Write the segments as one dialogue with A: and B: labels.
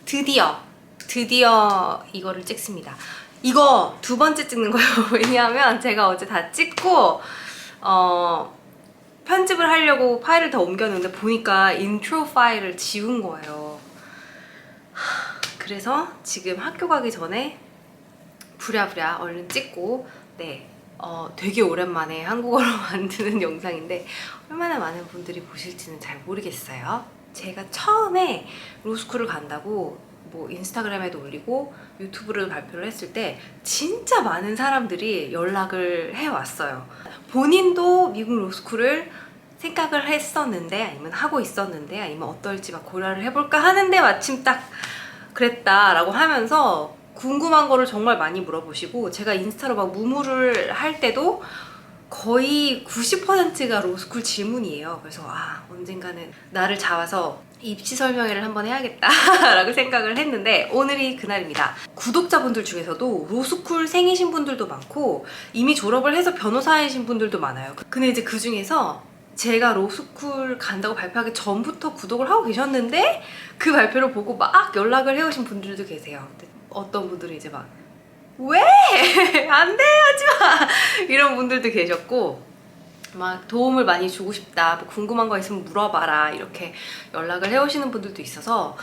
A: 드디어 이거를 찍습니다. 이거 두 번째 찍는 거예요. 왜냐하면 제가 어제 다 찍고 편집을 하려고 파일을 더 옮겼는데 보니까 인트로 파일을 지운 거예요. 그래서 지금 학교 가기 전에 부랴부랴 얼른 찍고 되게 오랜만에 한국어로 만드는 영상인데 얼마나 많은 분들이 보실지는 잘 모르겠어요. 제가 처음에 로스쿨을 간다고 뭐 인스타그램에도 올리고 유튜브로 발표를 했을 때 진짜 많은 사람들이 연락을 해왔어요. 본인도 미국 로스쿨을 생각을 했었는데 아니면 하고 있었는데 아니면 어떨지 막 고려를 해볼까 하는데 마침 딱 그랬다라고 하면서 궁금한 거를 정말 많이 물어보시고, 제가 인스타로 막 무무를 할 때도 거의 90%가 로스쿨 질문이에요. 그래서 언젠가는 나를 잡아서 입시 설명회를 한번 해야겠다라고 생각을 했는데 오늘이 그날입니다. 구독자분들 중에서도 로스쿨 생이신 분들도 많고 이미 졸업을 해서 변호사이신 분들도 많아요. 근데 이제 그 중에서 제가 로스쿨 간다고 발표하기 전부터 구독을 하고 계셨는데 그 발표를 보고 막 연락을 해오신 분들도 계세요. 어떤 분들은 이제 막 왜? 안 돼! 하지마! 이런 분들도 계셨고, 막 도움을 많이 주고 싶다, 뭐 궁금한 거 있으면 물어봐라, 이렇게 연락을 해오시는 분들도 있어서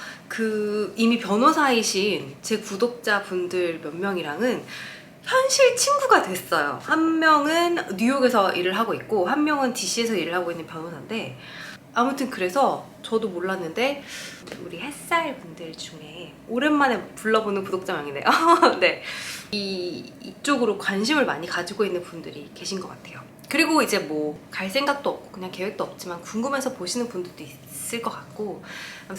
A: 이미 변호사이신 제 구독자분들 몇 명이랑은 현실 친구가 됐어요. 한 명은 뉴욕에서 일을 하고 있고 한 명은 DC에서 일을 하고 있는 변호사인데, 아무튼 그래서 저도 몰랐는데 우리 햇살 분들 중에 오랜만에 불러보는 구독자 명이네요. 네, 이쪽으로 관심을 많이 가지고 있는 분들이 계신 것 같아요. 그리고 이제 뭐 갈 생각도 없고 그냥 계획도 없지만 궁금해서 보시는 분들도 있을 것 같고,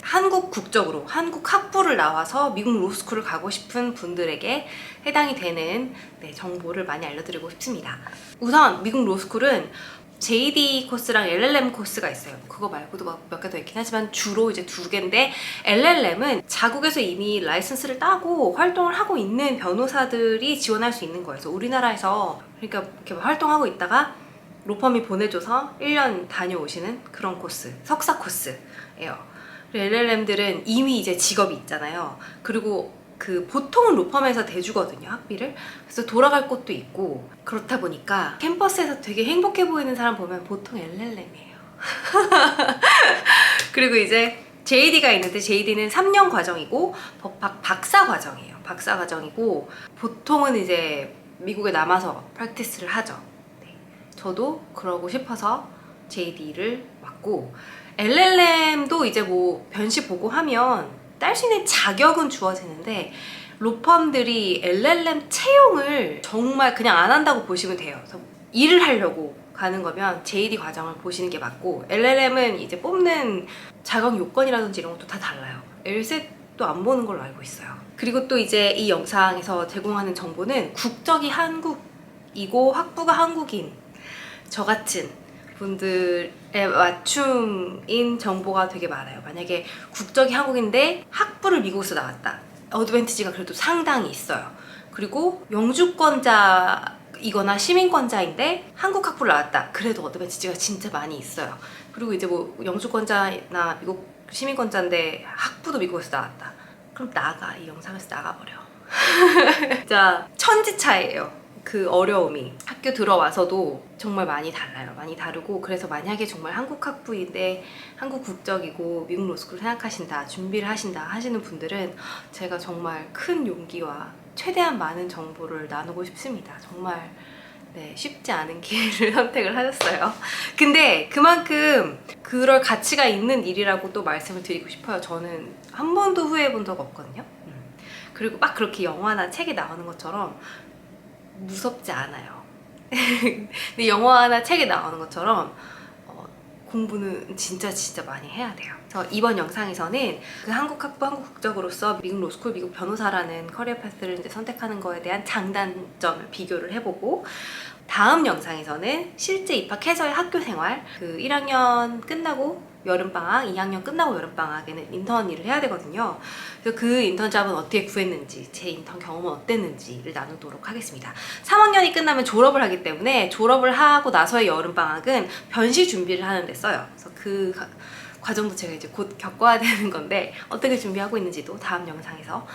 A: 한국 국적으로 한국 학부를 나와서 미국 로스쿨을 가고 싶은 분들에게 해당이 되는 정보를 많이 알려드리고 싶습니다. 우선 미국 로스쿨은 JD 코스랑 LLM 코스가 있어요. 그거 말고도 몇 개 더 있긴 하지만 주로 이제 두 개인데, LLM은 자국에서 이미 라이선스를 따고 활동을 하고 있는 변호사들이 지원할 수 있는 거예요. 그래서 우리나라에서 그러니까 이렇게 활동하고 있다가 로펌이 보내줘서 1년 다녀오시는 그런 코스, 석사 코스예요. LLM들은 이미 이제 직업이 있잖아요. 그리고 보통은 로펌에서 대주거든요, 학비를. 그래서 돌아갈 곳도 있고, 그렇다 보니까 캠퍼스에서 되게 행복해 보이는 사람 보면 보통 LLM이에요. 그리고 이제 JD가 있는데 JD는 3년 과정이고 법학 박사 과정이에요. 박사 과정이고 보통은 이제 미국에 남아서 프랙티스를 하죠. 저도 그러고 싶어서 JD를 왔고, LLM도 이제 뭐 변시 보고 하면 딸 수 있는 자격은 주어지는데 로펌들이 LLM 채용을 정말 그냥 안 한다고 보시면 돼요. 그래서 일을 하려고 가는 거면 JD 과정을 보시는 게 맞고, LLM은 이제 뽑는 자격 요건이라든지 이런 것도 다 달라요. LSAT도 안 보는 걸로 알고 있어요. 그리고 또 이제 이 영상에서 제공하는 정보는 국적이 한국이고 학부가 한국인 저 같은 분들의 맞춤인 정보가 되게 많아요. 만약에 국적이 한국인데 학부를 미국에서 나왔다, 어드밴티지가 그래도 상당히 있어요. 그리고 영주권자이거나 시민권자인데 한국 학부를 나왔다, 그래도 어드밴티지가 진짜 많이 있어요. 그리고 이제 뭐 영주권자나 미국 시민권자인데 학부도 미국에서 나왔다, 그럼 이 영상에서 나가버려. 진짜 천지차이예요. 그 어려움이 학교 들어와서도 정말 많이 달라요. 많이 다르고, 그래서 만약에 정말 한국 학부인데 한국 국적이고 미국 로스쿨 생각하신다, 준비를 하신다 하시는 분들은 제가 정말 큰 용기와 최대한 많은 정보를 나누고 싶습니다. 정말 쉽지 않은 기회를 선택을 하셨어요. 근데 그만큼 그럴 가치가 있는 일이라고 또 말씀을 드리고 싶어요. 저는 한 번도 후회해 본 적 없거든요. 그리고 막 그렇게 영화나 책에 나오는 것처럼 무섭지 않아요. 근데 영화나 책에 나오는 것처럼 공부는 진짜 많이 해야 돼요. 그래서 이번 영상에서는 한국 학부 한국 국적으로서 미국 로스쿨 미국 변호사라는 커리어 패스를 이제 선택하는 거에 대한 장단점을 비교를 해보고, 다음 영상에서는 실제 입학해서의 학교 생활, 1학년 끝나고 여름방학, 2학년 끝나고 여름방학에는 인턴 일을 해야 되거든요. 그래서 그 인턴 잡은 어떻게 구했는지, 제 인턴 경험은 어땠는지를 나누도록 하겠습니다. 3학년이 끝나면 졸업을 하기 때문에 졸업을 하고 나서의 여름방학은 변시 준비를 하는 데 써요. 그래서 과정도 제가 이제 곧 겪어야 되는 건데 어떻게 준비하고 있는지도 다음 영상에서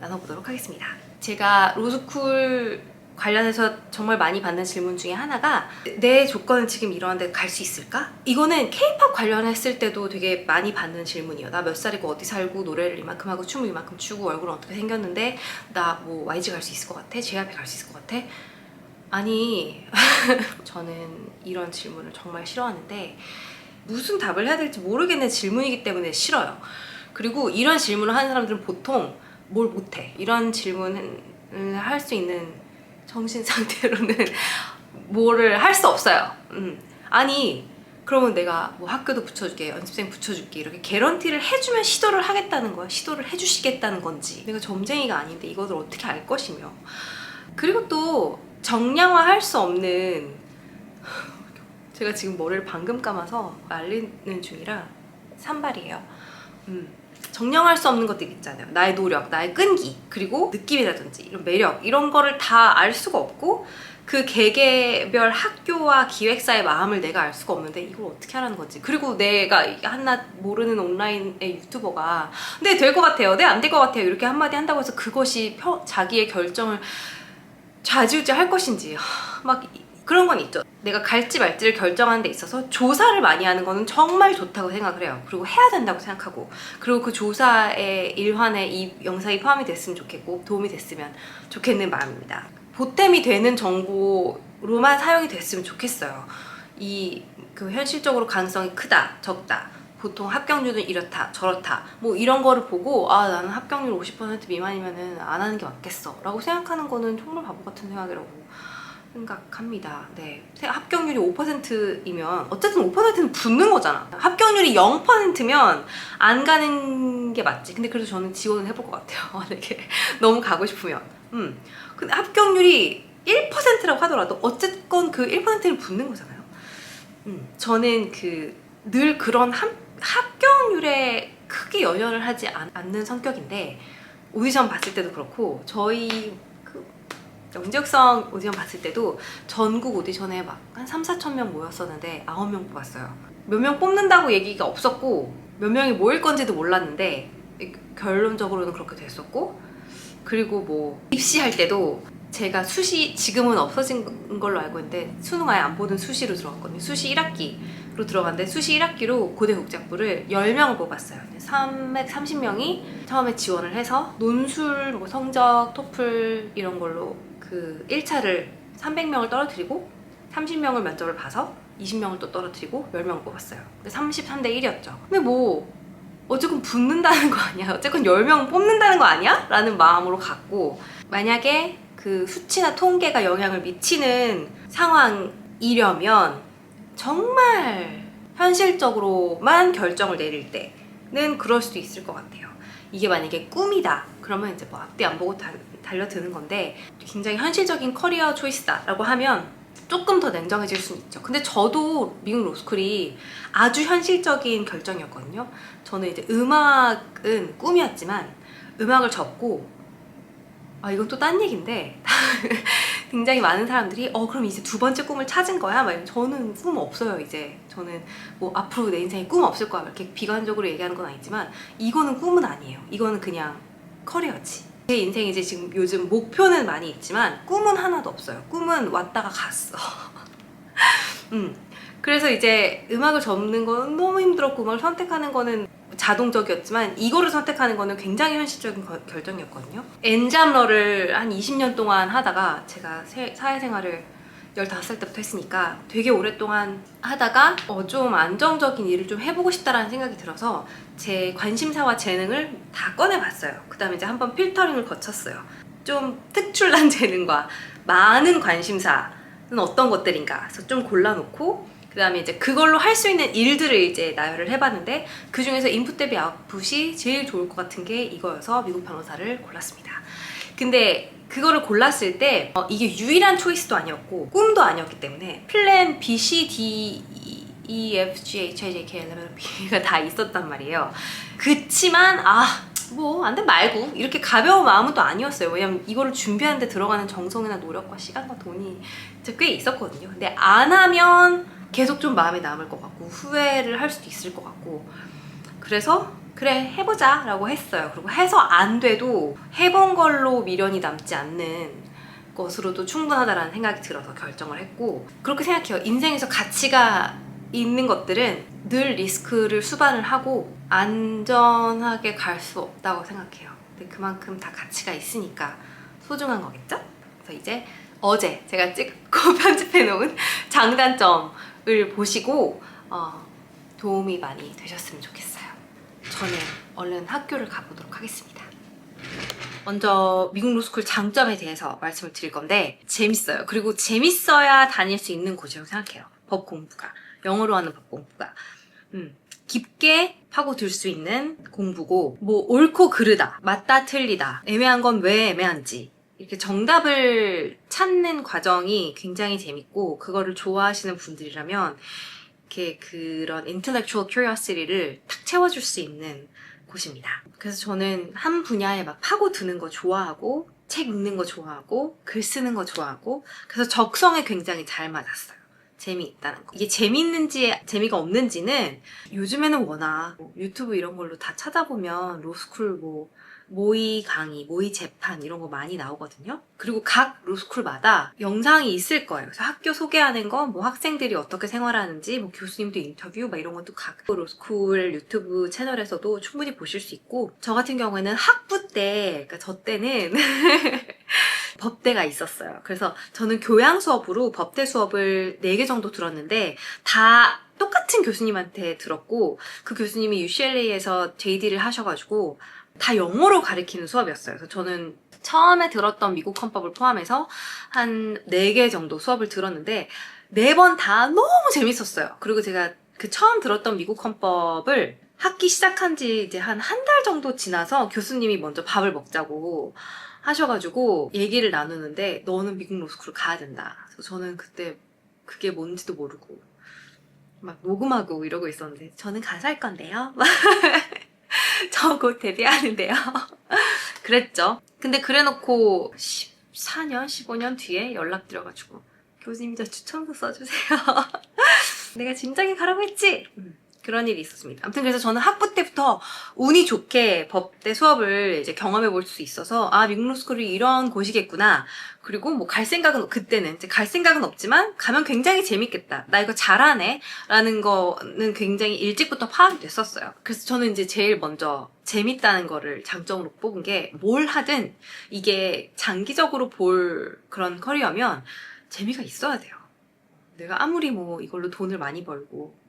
A: 나눠보도록 하겠습니다. 제가 로스쿨 관련해서 정말 많이 받는 질문 중에 하나가 내 조건은 지금 이러한데 갈 수 있을까? 이거는 K-POP 관련했을 때도 되게 많이 받는 질문이에요. 나 몇 살이고 어디 살고 노래를 이만큼 하고 춤을 이만큼 추고 얼굴은 어떻게 생겼는데 나 뭐 YG 갈 수 있을 것 같아? JYP 갈 수 있을 것 같아? 아니 저는 이런 질문을 정말 싫어하는데 무슨 답을 해야 될지 모르겠는 질문이기 때문에 싫어요. 그리고 이런 질문을 하는 사람들은 보통 뭘 못해. 이런 질문을 할 수 있는 정신 상태로는 뭐를 할 수 없어요. 아니 그러면 내가 뭐 학교도 붙여줄게, 연습생 붙여줄게 이렇게 개런티를 해주면 시도를 하겠다는 거야. 시도를 해주시겠다는 건지. 내가 점쟁이가 아닌데 이것을 어떻게 알 것이며. 그리고 또 정량화할 수 없는 제가 지금 머리를 방금 감아서 말리는 중이라 산발이에요. 정량할 수 없는 것들 있잖아요. 나의 노력, 나의 끈기, 그리고 느낌이라든지 이런 매력 이런 거를 다 알 수가 없고 그 개개별 학교와 기획사의 마음을 내가 알 수가 없는데 이걸 어떻게 하라는 거지? 그리고 내가 한낱 모르는 온라인의 유튜버가 네, 될 것 같아요. 네, 안 될 것 같아요. 이렇게 한마디 한다고 해서 그것이 자기의 결정을 좌지우지 할 것인지 막 그런 건 있죠. 내가 갈지 말지를 결정하는 데 있어서 조사를 많이 하는 거는 정말 좋다고 생각을 해요. 그리고 해야 된다고 생각하고, 그리고 그 조사의 일환에 이 영상이 포함이 됐으면 좋겠고 도움이 됐으면 좋겠는 마음입니다. 보탬이 되는 정보로만 사용이 됐으면 좋겠어요. 그 현실적으로 가능성이 크다, 적다, 보통 합격률은 이렇다, 저렇다 뭐 이런 거를 보고 아 나는 합격률 50% 미만이면은 안 하는 게 맞겠어 라고 생각하는 거는 정말 바보 같은 생각이라고 생각합니다. 네, 합격률이 5%이면 어쨌든 5%는 붙는 거잖아. 합격률이 0%면 안 가는 게 맞지. 근데 그래도 저는 지원을 해볼 것 같아요. 만약에 너무 가고 싶으면. 근데 합격률이 1%라고 하더라도 어쨌건 그 1%는 붙는 거잖아요. 저는 늘 그런 합격률에 크게 연연을 하지 않는 성격인데 오디션 봤을 때도 그렇고 저희 영재육성 오디션 봤을 때도 전국 오디션에 막 한 3,4천 명 모였었는데 9명 뽑았어요. 몇 명 뽑는다고 얘기가 없었고 몇 명이 모일 건지도 몰랐는데 결론적으로는 그렇게 됐었고, 그리고 뭐 입시할 때도 제가 수시 지금은 없어진 걸로 알고 있는데 수능 아예 안 보는 수시로 들어갔거든요. 수시 1학기로 들어갔는데 수시 1학기로 고대 국작부를 10명을 뽑았어요. 330명이 처음에 지원을 해서 논술, 뭐 성적, 토플 이런 걸로 그 1차를 300명을 떨어뜨리고 30명을 면접을 봐서 20명을 또 떨어뜨리고 10명을 뽑았어요. 근데 33대 1이었죠. 근데 뭐 어쨌건 붙는다는 거 아니야? 어쨌건 10명은 뽑는다는 거 아니야? 라는 마음으로 갔고, 만약에 그 수치나 통계가 영향을 미치는 상황이려면 정말 현실적으로만 결정을 내릴 때는 그럴 수도 있을 것 같아요. 이게 만약에 꿈이다 그러면 이제 뭐 앞뒤 안 보고 달려드는 건데 굉장히 현실적인 커리어 초이스다 라고 하면 조금 더 냉정해질 수는 있죠. 근데 저도 미국 로스쿨이 아주 현실적인 결정이었거든요. 저는 이제 음악은 꿈이었지만 음악을 접고 이건 또 딴 얘기인데 굉장히 많은 사람들이 그럼 이제 두 번째 꿈을 찾은 거야? 막 저는 꿈 없어요. 이제 저는 뭐 앞으로 내 인생에 꿈 없을 거야 이렇게 비관적으로 얘기하는 건 아니지만 이거는 꿈은 아니에요. 이거는 그냥 커리어지. 제 인생에 이제 지금 요즘 목표는 많이 있지만 꿈은 하나도 없어요. 꿈은 왔다가 갔어. 그래서 이제 음악을 접는 건 너무 힘들었고 음악을 선택하는 거는 자동적이었지만 이거를 선택하는 거는 굉장히 현실적인 결정이었거든요. 엔잡러를 한 20년 동안 하다가 제가 사회생활을 15살 때부터 했으니까 되게 오랫동안 하다가 좀 안정적인 일을 좀 해보고 싶다라는 생각이 들어서 제 관심사와 재능을 다 꺼내봤어요. 그 다음에 이제 한번 필터링을 거쳤어요. 좀 특출난 재능과 많은 관심사는 어떤 것들인가 그래서 좀 골라놓고 그 다음에 이제 그걸로 할 수 있는 일들을 이제 나열을 해봤는데 그 중에서 인풋 대비 아웃풋이 제일 좋을 것 같은 게 이거여서 미국 변호사를 골랐습니다. 근데 그거를 골랐을 때 이게 유일한 초이스도 아니었고 꿈도 아니었기 때문에 플랜 B, C, D, E, F, G, H, I, J, K, L, M, N, P가 다 있었단 말이에요. 그치만 뭐 안 돼 말고 이렇게 가벼운 마음은 또 아니었어요. 왜냐면 이거를 준비하는데 들어가는 정성이나 노력과 시간과 돈이 진짜 꽤 있었거든요. 근데 안 하면 계속 좀 마음에 남을 것 같고 후회를 할 수도 있을 것 같고, 그래서 그래 해보자 라고 했어요. 그리고 해서 안 돼도 해본 걸로 미련이 남지 않는 것으로도 충분하다라는 생각이 들어서 결정을 했고, 그렇게 생각해요. 인생에서 가치가 있는 것들은 늘 리스크를 수반을 하고 안전하게 갈 수 없다고 생각해요. 근데 그만큼 다 가치가 있으니까 소중한 거겠죠? 그래서 이제 어제 제가 찍고 편집해 놓은 장단점을 보시고 도움이 많이 되셨으면 좋겠어요. 저는 얼른 학교를 가보도록 하겠습니다. 먼저 미국 로스쿨 장점에 대해서 말씀을 드릴 건데, 재밌어요. 그리고 재밌어야 다닐 수 있는 곳이라고 생각해요. 법 공부가, 영어로 하는 법 공부가 깊게 파고들 수 있는 공부고, 뭐 옳고 그르다, 맞다 틀리다, 애매한 건 왜 애매한지 이렇게 정답을 찾는 과정이 굉장히 재밌고, 그거를 좋아하시는 분들이라면 이렇게 그런 intellectual curiosity를 탁 채워줄 수 있는 곳입니다. 그래서 저는 한 분야에 막 파고드는 거 좋아하고, 책 읽는 거 좋아하고, 글 쓰는 거 좋아하고, 그래서 적성에 굉장히 잘 맞았어요. 재미있다는 거. 이게 재미있는지 재미가 없는지는 요즘에는 워낙 유튜브 이런 걸로 다 찾아보면 로스쿨 뭐 모의 강의, 모의 재판 이런 거 많이 나오거든요. 그리고 각 로스쿨마다 영상이 있을 거예요. 그래서 학교 소개하는 거, 뭐 학생들이 어떻게 생활하는지, 뭐 교수님들 인터뷰, 막 이런 것도 각 로스쿨 유튜브 채널에서도 충분히 보실 수 있고, 저 같은 경우에는 학부 때, 그러니까 저 때는 법대가 있었어요. 그래서 저는 교양 수업으로 법대 수업을 4개 정도 들었는데 다 똑같은 교수님한테 들었고, 그 교수님이 UCLA에서 JD를 하셔가지고 다 영어로 가르치는 수업이었어요. 그래서 저는 처음에 들었던 미국 헌법을 포함해서 한 4개 정도 수업을 들었는데 4번 다 너무 재밌었어요. 그리고 제가 그 처음 들었던 미국 헌법을 학기 시작한 지 이제 한 달 정도 지나서 교수님이 먼저 밥을 먹자고 하셔가지고 얘기를 나누는데, 너는 미국 로스쿨을 가야 된다. 그래서 저는 그때 그게 뭔지도 모르고 막 녹음하고 이러고 있었는데, 저는 가서 할 건데요. 저 곧 데뷔하는데요. 그랬죠. 근데 그래놓고 14년, 15년 뒤에 연락드려가지고 교수님 저 추천서 써주세요. 내가 진작에 가라고 했지? 그런 일이 있었습니다. 아무튼 그래서 저는 학부 때부터 운이 좋게 법대 수업을 이제 경험해 볼 수 있어서, 아, 미국 로스쿨이 이런 곳이겠구나. 그리고 뭐 갈 생각은, 그때는 이제 갈 생각은 없지만 가면 굉장히 재밌겠다. 나 이거 잘하네. 라는 거는 굉장히 일찍부터 파악이 됐었어요. 그래서 저는 이제 제일 먼저 재밌다는 거를 장점으로 뽑은 게, 뭘 하든 이게 장기적으로 볼 그런 커리어면 재미가 있어야 돼요. 내가 아무리 뭐 이걸로 돈을 많이 벌고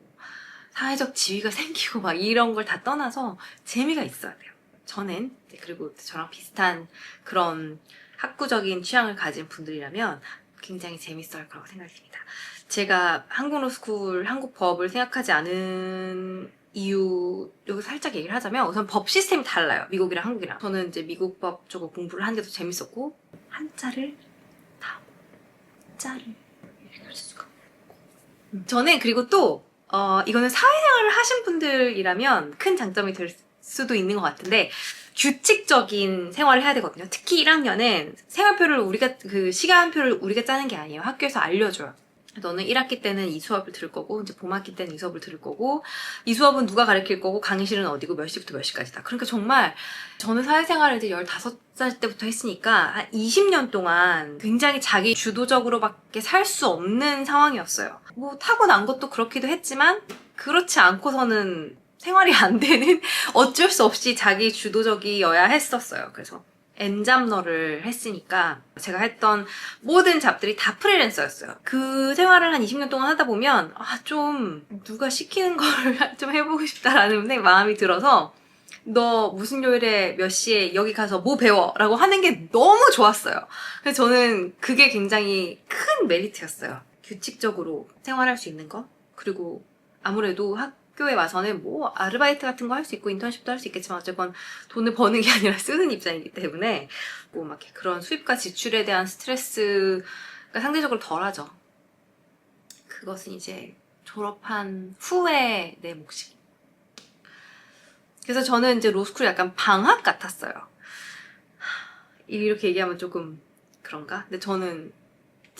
A: 사회적 지위가 생기고 막 이런 걸 다 떠나서 재미가 있어야 돼요. 저는, 그리고 저랑 비슷한 그런 학구적인 취향을 가진 분들이라면 굉장히 재밌어할 거라고 생각이 듭니다. 제가 한국 로스쿨, 한국 법을 생각하지 않은 이유, 여기 살짝 얘기를 하자면, 우선 법 시스템이 달라요. 미국이랑 한국이랑. 저는 이제 미국 법 쪽을 공부를 한 게 더 재밌었고, 한자를 읽을 수가 없고. 저는 그리고 또 이거는 사회생활을 하신 분들이라면 큰 장점이 될 수도 있는 것 같은데, 규칙적인 생활을 해야 되거든요. 특히 1학년은 생활표를 그 시간표를 우리가 짜는 게 아니에요. 학교에서 알려줘요. 너는 1학기 때는 이 수업을 들을 거고, 이제 봄학기 때는 이 수업을 들을 거고, 이 수업은 누가 가르칠 거고, 강의실은 어디고, 몇 시부터 몇 시까지다. 그러니까 정말 저는 사회생활을 이제 15살 때부터 했으니까 한 20년 동안 굉장히 자기 주도적으로밖에 살 수 없는 상황이었어요. 뭐 타고난 것도 그렇기도 했지만, 그렇지 않고서는 생활이 안 되는, 어쩔 수 없이 자기 주도적이어야 했었어요. 그래서 엔잡러를 했으니까 제가 했던 모든 잡들이 다 프리랜서였어요. 그 생활을 한 20년 동안 하다 보면, 좀 누가 시키는 걸 좀 해보고 싶다라는 마음이 들어서, 너 무슨 요일에 몇 시에 여기 가서 뭐 배워? 라고 하는 게 너무 좋았어요. 그래서 저는 그게 굉장히 큰 메리트였어요. 규칙적으로 생활할 수 있는 거. 그리고 아무래도 학교에 와서는 뭐 아르바이트 같은 거 할 수 있고 인턴십도 할 수 있겠지만, 어쨌건 돈을 버는 게 아니라 쓰는 입장이기 때문에 뭐 막 그런 수입과 지출에 대한 스트레스가 상대적으로 덜하죠. 그것은 이제 졸업한 후에 내 몫이. 그래서 저는 이제 로스쿨이 약간 방학 같았어요. 이렇게 얘기하면 조금 그런가? 근데 저는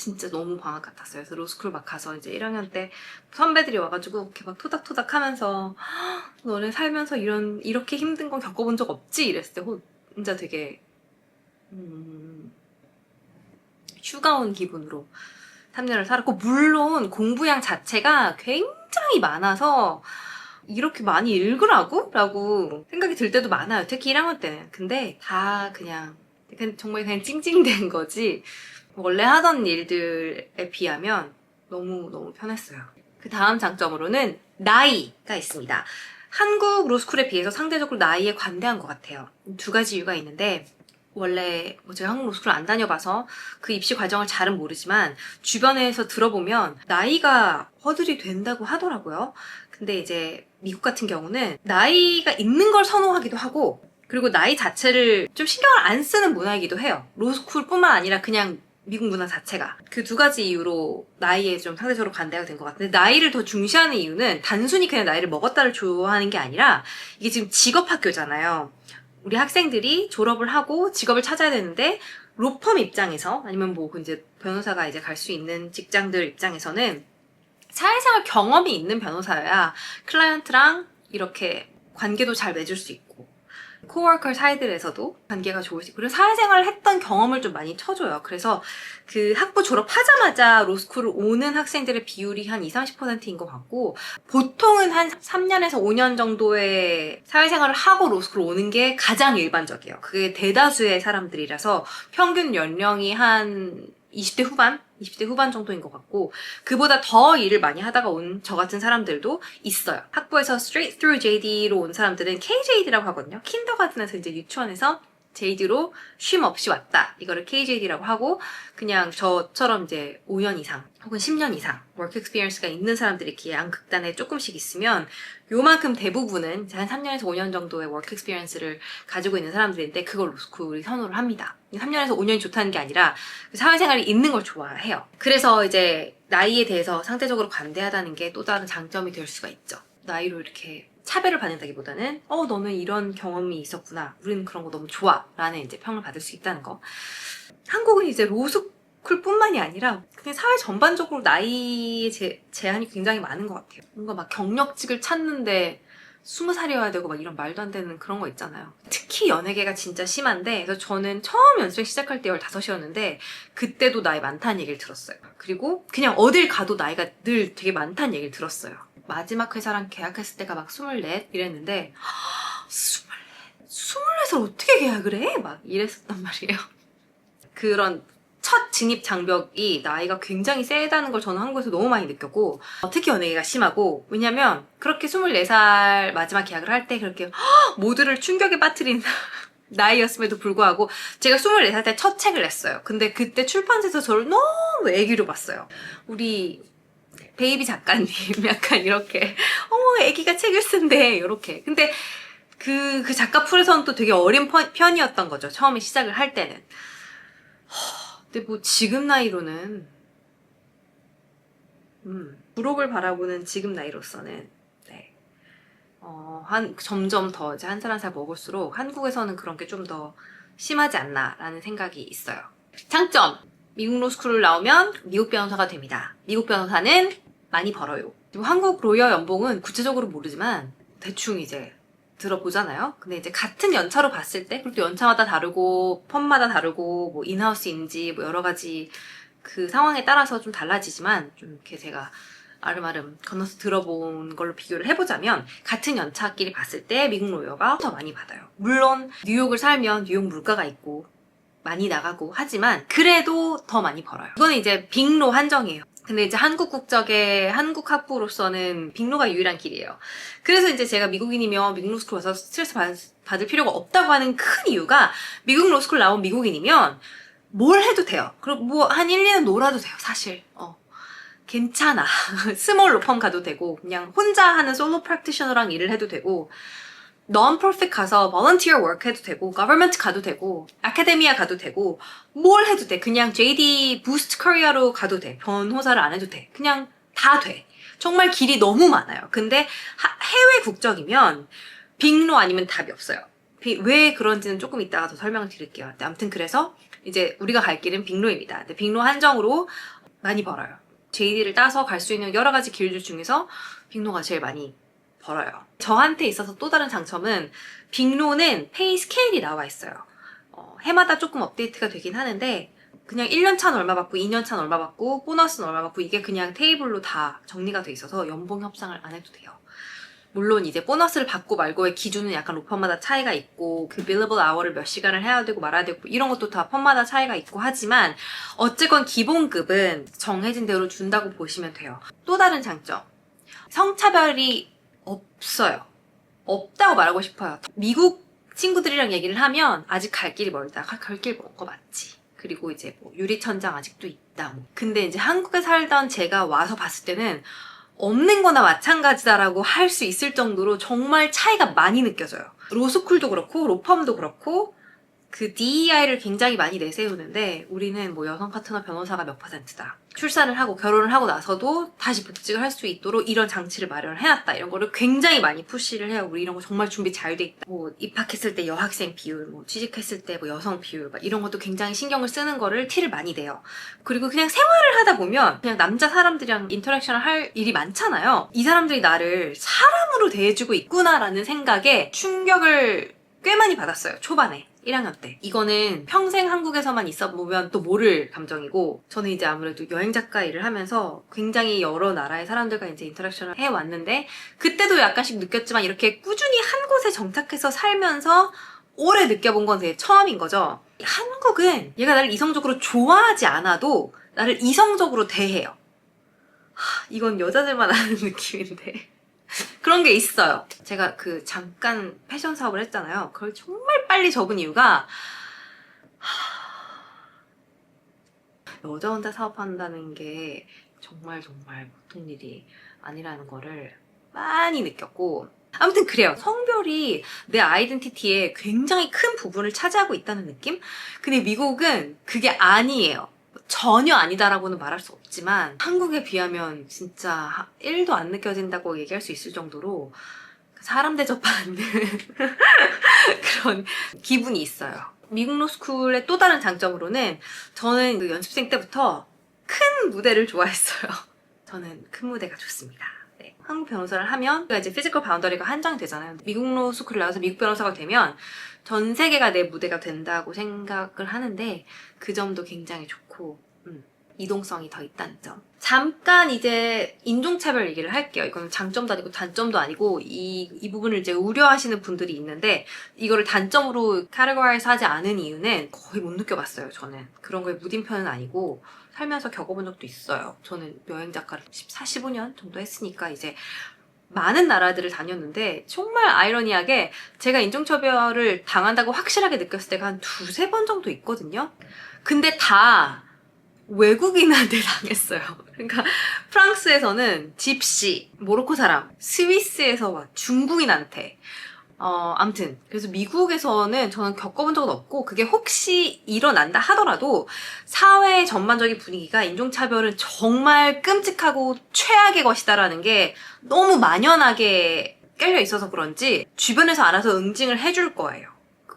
A: 진짜 너무 방학 같았어요. 그래서 로스쿨 막 가서 이제 1학년 때 선배들이 와가지고 이렇게 막 토닥토닥 하면서 너네 살면서 이렇게 힘든 건 겪어본 적 없지? 이랬을 때 혼자 되게 휴가 온 기분으로 3년을 살았고, 물론 공부량 자체가 굉장히 많아서 이렇게 많이 읽으라고? 라고 생각이 들 때도 많아요. 특히 1학년 때는. 근데 다 그냥 정말 그냥 찡찡댄 거지 원래 하던 일들에 비하면 너무 편했어요. 그 다음 장점으로는 나이가 있습니다. 한국 로스쿨에 비해서 상대적으로 나이에 관대한 것 같아요. 두 가지 이유가 있는데, 원래 제가 한국 로스쿨을 안 다녀봐서 그 입시 과정을 잘은 모르지만 주변에서 들어보면 나이가 허들이 된다고 하더라고요. 근데 이제 미국 같은 경우는 나이가 있는 걸 선호하기도 하고, 그리고 나이 자체를 좀 신경을 안 쓰는 문화이기도 해요. 로스쿨뿐만 아니라 그냥 미국 문화 자체가. 그 두 가지 이유로 나이에 좀 상대적으로 관대가 된 것 같은데, 나이를 더 중시하는 이유는 단순히 그냥 나이를 먹었다를 좋아하는 게 아니라, 이게 지금 직업학교잖아요. 우리 학생들이 졸업을 하고 직업을 찾아야 되는데, 로펌 입장에서 아니면 뭐 이제 변호사가 이제 갈 수 있는 직장들 입장에서는 사회생활 경험이 있는 변호사여야 클라이언트랑 이렇게 관계도 잘 맺을 수 있고, 코워커 사이들에서도 관계가 좋을 수 있고, 그리고 사회생활을 했던 경험을 좀 많이 쳐줘요. 그래서 그 학부 졸업하자마자 로스쿨을 오는 학생들의 비율이 한 20-30%인 것 같고, 보통은 한 3년에서 5년 정도의 사회생활을 하고 로스쿨 오는 게 가장 일반적이에요. 그게 대다수의 사람들이라서 평균 연령이 한 20대 후반 정도인 것 같고, 그보다 더 일을 많이 하다가 온 저 같은 사람들도 있어요. 학부에서 straight through JD로 온 사람들은 KJD라고 하거든요. 킨더가든에서 이제 유치원에서 JD로 쉼 없이 왔다. 이거를 KJD라고 하고, 그냥 저처럼 이제 5년 이상 혹은 10년 이상 work experience가 있는 사람들이 이렇게 양극단에 조금씩 있으면, 요만큼 대부분은 이제 한 3년에서 5년 정도의 work experience를 가지고 있는 사람들인데, 그걸 로스쿨이 선호를 합니다. 3년에서 5년이 좋다는 게 아니라 사회생활이 있는 걸 좋아해요. 그래서 이제 나이에 대해서 상대적으로 관대하다는 게 또 다른 장점이 될 수가 있죠. 나이로 이렇게 차별을 받는다기보다는 너는 이런 경험이 있었구나, 우리는 그런 거 너무 좋아 라는 이제 평을 받을 수 있다는 거. 한국은 이제 로스쿨뿐만이 아니라 그냥 사회 전반적으로 나이의 제한이 굉장히 많은 것 같아요. 뭔가 막 경력직을 찾는데 20살이어야 되고 막 이런 말도 안 되는 그런 거 있잖아요. 특히 연예계가 진짜 심한데, 그래서 저는 처음 연습생 시작할 때 15이었는데 그때도 나이 많다는 얘기를 들었어요. 그리고 그냥 어딜 가도 나이가 늘 되게 많다는 얘기를 들었어요. 마지막 회사랑 계약했을 때가 막 24 이랬는데 24을 어떻게 계약을 해? 막 이랬었단 말이에요. 그런 첫 진입 장벽이 나이가 굉장히 세다는 걸 저는 한국에서 너무 많이 느꼈고, 특히 연예계가 심하고, 왜냐면 그렇게 24살 마지막 계약을 할 때 그렇게 모두를 충격에 빠뜨린 나이였음에도 불구하고 제가 24살 때 첫 책을 냈어요. 근데 그때 출판사에서 저를 너무 애기로 봤어요. 우리 베이비 작가님 약간 이렇게 애기가 책을 쓴대 이렇게. 근데 그 작가 풀에서는 또 되게 어린 편이었던 거죠. 처음에 시작을 할 때는. 근데 뭐 지금 나이로는 졸업을 바라보는 지금 나이로서는 네. 점점 더 이제 한 살 한 살 먹을수록 한국에서는 그런 게 좀 더 심하지 않나라는 생각이 있어요. 장점! 미국 로스쿨을 나오면 미국 변호사가 됩니다. 미국 변호사는 많이 벌어요. 그리고 한국 로여 연봉은 구체적으로 모르지만 대충 이제 들어보잖아요. 근데 이제 같은 연차로 봤을 때, 그리고 또 연차마다 다르고 펌마다 다르고 뭐 인하우스인지 뭐 여러 가지 그 상황에 따라서 좀 달라지지만, 좀 이렇게 제가 아름아름 건너서 들어본 걸로 비교를 해보자면 같은 연차끼리 봤을 때 미국 로여가 더 많이 받아요. 물론 뉴욕을 살면 뉴욕 물가가 있고 많이 나가고 하지만 그래도 더 많이 벌어요. 이거는 이제 빅로 한정이에요. 근데 이제 한국 국적의 한국 학부로서는 빅로가 유일한 길이에요. 그래서 이제 제가 미국인이면 미국 로스쿨 와서 스트레스 받을 필요가 없다고 하는 큰 이유가, 미국 로스쿨 나온 미국인이면 뭘 해도 돼요. 그리고 뭐 한 1-2년 놀아도 돼요, 사실. 괜찮아. 스몰 로펌 가도 되고, 그냥 혼자 하는 솔로 프랙티셔너랑 일을 해도 되고, non-profit 가서 volunteer work 해도 되고, government 가도 되고, 아카데미아 가도 되고, 뭘 해도 돼. 그냥 JD 부스트 커리어로 가도 돼. 변호사를 안 해도 돼. 그냥 다 돼. 정말 길이 너무 많아요. 근데 해외 국적이면 빅로 아니면 답이 없어요. 왜 그런지는 조금 이따가 더 설명을 드릴게요. 아무튼 그래서 이제 우리가 갈 길은 빅로입니다. 빅로 한정으로 많이 벌어요. JD를 따서 갈 수 있는 여러 가지 길들 중에서 빅로가 제일 많이 벌어요. 저한테 있어서 또 다른 장점은 빅로는 페이 스케일이 나와 있어요. 해마다 조금 업데이트가 되긴 하는데 그냥 1년 차는 얼마 받고 2년 차는 얼마 받고 보너스는 얼마 받고 이게 그냥 테이블로 다 정리가 돼 있어서 연봉 협상을 안 해도 돼요. 물론 이제 보너스를 받고 말고의 기준은 약간 로펌마다 차이가 있고 그 billable hour를 몇 시간을 해야 되고 말아야 되고 이런 것도 다 펌마다 차이가 있고 하지만 어쨌건 기본급은 정해진 대로 준다고 보시면 돼요. 또 다른 장점. 성차별이 없어요. 없다고 말하고 싶어요. 미국 친구들이랑 얘기를 하면 아직 갈 길이 멀다. 갈 길 먼 거 맞지. 그리고 이제 뭐 유리천장 아직도 있다. 근데 이제 한국에 살던 제가 와서 봤을 때는 없는 거나 마찬가지다라고 할 수 있을 정도로 정말 차이가 많이 느껴져요. 로스쿨도 그렇고 로펌도 그렇고 그 DEI를 굉장히 많이 내세우는데 우리는 뭐 여성 파트너 변호사가 몇 %다. 출산을 하고 결혼을 하고 나서도 다시 복직을 할 수 있도록 이런 장치를 마련을 해놨다. 이런 거를 굉장히 많이 푸시를 해요. 우리 이런 거 정말 준비 잘 돼 있다. 뭐 입학했을 때 여학생 비율, 뭐 취직했을 때 뭐 여성 비율 막 이런 것도 굉장히 신경을 쓰는 거를 티를 많이 내요. 그리고 그냥 생활을 하다 보면 그냥 남자 사람들이랑 인터랙션을 할 일이 많잖아요. 이 사람들이 나를 사람으로 대해주고 있구나라는 생각에 충격을 꽤 많이 받았어요. 초반에. 1학년 때. 이거는 평생 한국에서만 있어 보면 또 모를 감정이고 저는 이제 아무래도 여행 작가 일을 하면서 굉장히 여러 나라의 사람들과 이제 인터랙션을 해왔는데 그때도 약간씩 느꼈지만 이렇게 꾸준히 한 곳에 정착해서 살면서 오래 느껴본 건 되게 처음인 거죠. 한국은 얘가 나를 이성적으로 좋아하지 않아도 나를 이성적으로 대해요. 이건 여자들만 아는 느낌인데 그런 게 있어요. 제가 그 잠깐 패션 사업을 했잖아요. 그걸 정말 빨리 접은 이유가 여자 혼자 사업한다는 게 정말 보통 일이 아니라는 거를 많이 느꼈고 아무튼 그래요. 성별이 내 아이덴티티에 굉장히 큰 부분을 차지하고 있다는 느낌? 근데 미국은 그게 아니에요. 전혀 아니다라고는 말할 수 없지만 한국에 비하면 진짜 1도 안 느껴진다고 얘기할 수 있을 정도로 사람 대접하는 그런 기분이 있어요. 미국 로스쿨의 또 다른 장점으로는 저는 그 연습생 때부터 큰 무대를 좋아했어요. 저는 큰 무대가 좋습니다. 네. 한국 변호사를 하면 이제 피지컬 바운더리가 한정이 되잖아요. 미국 로스쿨을 나와서 미국 변호사가 되면 전 세계가 내 무대가 된다고 생각을 하는데 그 점도 굉장히 좋고 이동성이 더 있다는 점. 잠깐 이제 인종차별 얘기를 할게요. 이건 장점도 아니고 단점도 아니고 이 부분을 이제 우려하시는 분들이 있는데 이거를 단점으로 카테고라이즈 하지 않은 이유는 거의 못 느껴봤어요. 저는 그런 거에 무딘 편은 아니고 살면서 겪어본 적도 있어요. 저는 여행 작가를 14, 15년 정도 했으니까 이제 많은 나라들을 다녔는데 정말 아이러니하게 제가 인종차별을 당한다고 확실하게 느꼈을 때가 한 두세 번 정도 있거든요. 근데 다 외국인한테 당했어요. 그러니까 프랑스에서는 집시, 모로코 사람, 스위스에서 막 중국인한테 아무튼 그래서 미국에서는 저는 겪어본 적은 없고 그게 혹시 일어난다 하더라도 사회 전반적인 분위기가 인종차별은 정말 끔찍하고 최악의 것이다라는 게 너무 만연하게 깔려 있어서 그런지 주변에서 알아서 응징을 해줄 거예요.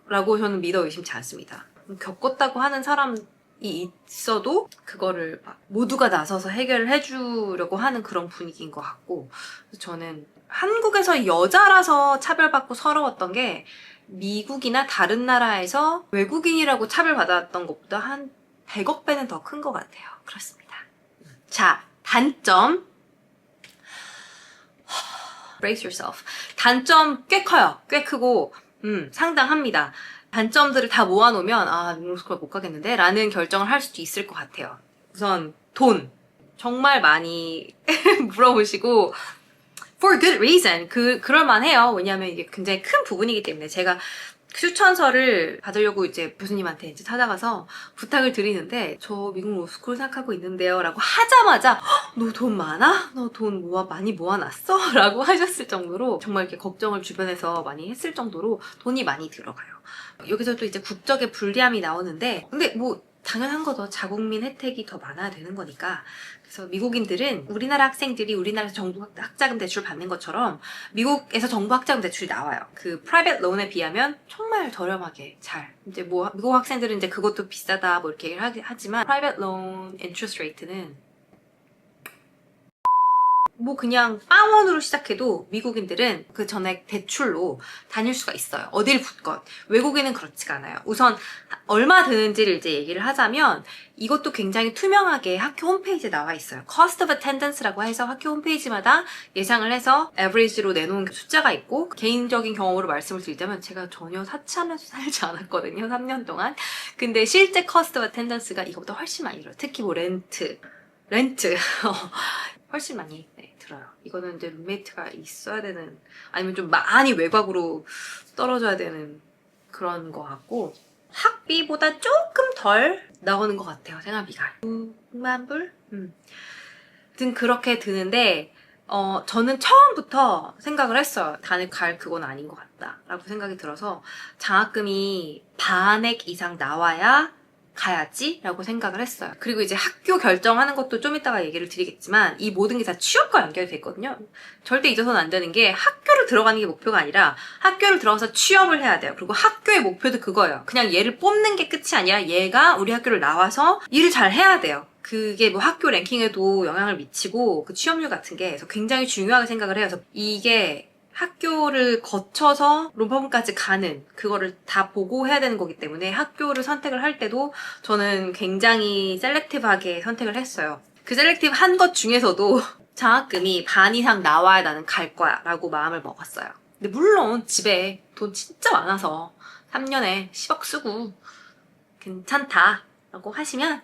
A: 라고 저는 믿어 의심치 않습니다. 겪었다고 하는 사람이 있어도 그거를 막 모두가 나서서 해결을 해주려고 하는 그런 분위기인 것 같고 저는 한국에서 여자라서 차별받고 서러웠던 게 미국이나 다른 나라에서 외국인이라고 차별받았던 것보다 한 100억 배는 더 큰 것 같아요. 그렇습니다. 자, 단점. Brace yourself. 단점 꽤 커요. 꽤 크고 상당합니다. 단점들을 다 모아놓으면 미국스쿨 못 가겠는데? 라는 결정을 할 수도 있을 것 같아요. 우선 돈. 정말 많이 물어보시고 for good reason. 그럴만해요. 왜냐하면 이게 굉장히 큰 부분이기 때문에 제가 추천서를 받으려고 이제 교수님한테 이제 찾아가서 부탁을 드리는데 저 미국 로스쿨 생각하고 있는데요 라고 하자마자 너 돈 많아? 너 돈 많이 모아놨어? 라고 하셨을 정도로 정말 이렇게 걱정을 주변에서 많이 했을 정도로 돈이 많이 들어가요. 여기서 또 이제 국적의 불리함이 나오는데 근데 뭐 당연한 거죠. 자국민 혜택이 더 많아야 되는 거니까. 그래서 미국인들은 우리나라 학생들이 우리나라에서 정부 학자금 대출 받는 것처럼 미국에서 정부 학자금 대출이 나와요. 그 프라이빗 론에 비하면 정말 저렴하게 잘. 이제 뭐 미국 학생들은 이제 그것도 비싸다 뭐 이렇게 하지만 프라이빗 론 인트레스트 레이트는 뭐 그냥 빵원으로 시작해도 미국인들은 그 전액 대출로 다닐 수가 있어요. 어딜 붙건. 외국인은 그렇지가 않아요. 우선 얼마 드는지를 이제 얘기를 하자면 이것도 굉장히 투명하게 학교 홈페이지에 나와 있어요. Cost of Attendance라고 해서 학교 홈페이지마다 예상을 해서 average로 내놓은 숫자가 있고, 개인적인 경험으로 말씀을 드리자면 제가 전혀 사치하면서 살지 않았거든요. 3년 동안. 근데 실제 Cost of Attendance가 이거보다 훨씬 많이 들어요. 특히 뭐 렌트 훨씬 많이 들어요. 이거는 이제 룸메이트가 있어야 되는, 아니면 좀 많이 외곽으로 떨어져야 되는 그런 거 같고, 학비보다 조금 덜 나오는 것 같아요. 생활비가 6만 불? 아무튼 그렇게 드는데 저는 처음부터 생각을 했어요. 단을 갈 그건 아닌 것 같다 라고 생각이 들어서 장학금이 반액 이상 나와야 가야지 라고 생각을 했어요. 그리고 이제 학교 결정하는 것도 좀 이따가 얘기를 드리겠지만 이 모든 게 다 취업과 연결이 돼 있거든요. 절대 잊어서는 안 되는 게 학교를 들어가는 게 목표가 아니라 학교를 들어가서 취업을 해야 돼요. 그리고 학교의 목표도 그거예요. 그냥 얘를 뽑는 게 끝이 아니라 얘가 우리 학교를 나와서 일을 잘 해야 돼요. 그게 뭐 학교 랭킹에도 영향을 미치고 그 취업률 같은 게 그래서 굉장히 중요하게 생각을 해요. 그래서 이게 학교를 거쳐서 롬펌까지 가는 그거를 다 보고 해야 되는 거기 때문에 학교를 선택을 할 때도 저는 굉장히 셀렉티브하게 선택을 했어요. 그 셀렉티브 한 것 중에서도 장학금이 반 이상 나와야 나는 갈 거야 라고 마음을 먹었어요. 근데 물론 집에 돈 진짜 많아서 3년에 10억 쓰고 괜찮다 라고 하시면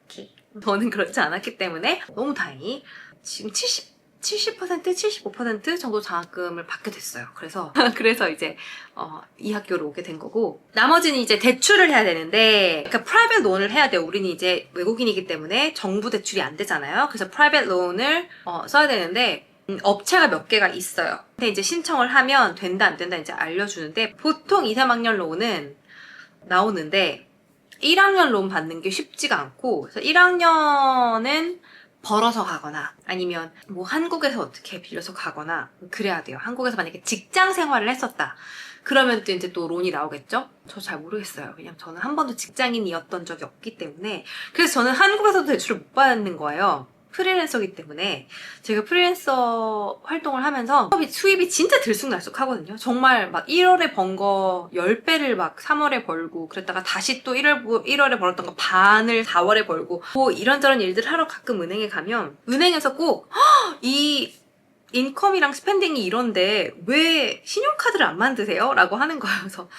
A: 오케이. 저는 그렇지 않았기 때문에 너무 다행히 지금 70%, 75% 정도 장학금을 받게 됐어요. 그래서 이제 이 학교로 오게 된 거고, 나머지는 이제 대출을 해야 되는데, 그러니까 프라이빗 론을 해야 돼요. 우리는 이제 외국인이기 때문에 정부 대출이 안 되잖아요. 그래서 프라이빗 론을 써야 되는데 업체가 몇 개가 있어요. 근데 이제 신청을 하면 된다 안 된다 이제 알려주는데, 보통 2, 3학년 론은 나오는데 1학년 론 받는 게 쉽지가 않고, 그래서 1학년은 벌어서 가거나 아니면 뭐 한국에서 어떻게 빌려서 가거나 그래야 돼요. 한국에서 만약에 직장 생활을 했었다 그러면 또 이제 또 론이 나오겠죠? 저 잘 모르겠어요. 왜냐면 저는 한 번도 직장인이었던 적이 없기 때문에. 그래서 저는 한국에서도 대출을 못 받는 거예요. 프리랜서기 때문에. 제가 프리랜서 활동을 하면서 수입이 진짜 들쑥날쑥하거든요. 정말 막 1월에 번 거 10배를 막 3월에 벌고, 그랬다가 다시 또 1월에 벌었던 거 반을 4월에 벌고, 뭐 이런저런 일들 하러 가끔 은행에 가면 은행에서 꼭 이 인컴이랑 스펜딩이 이런데 왜 신용카드를 안 만드세요? 라고 하는 거예요. 그래서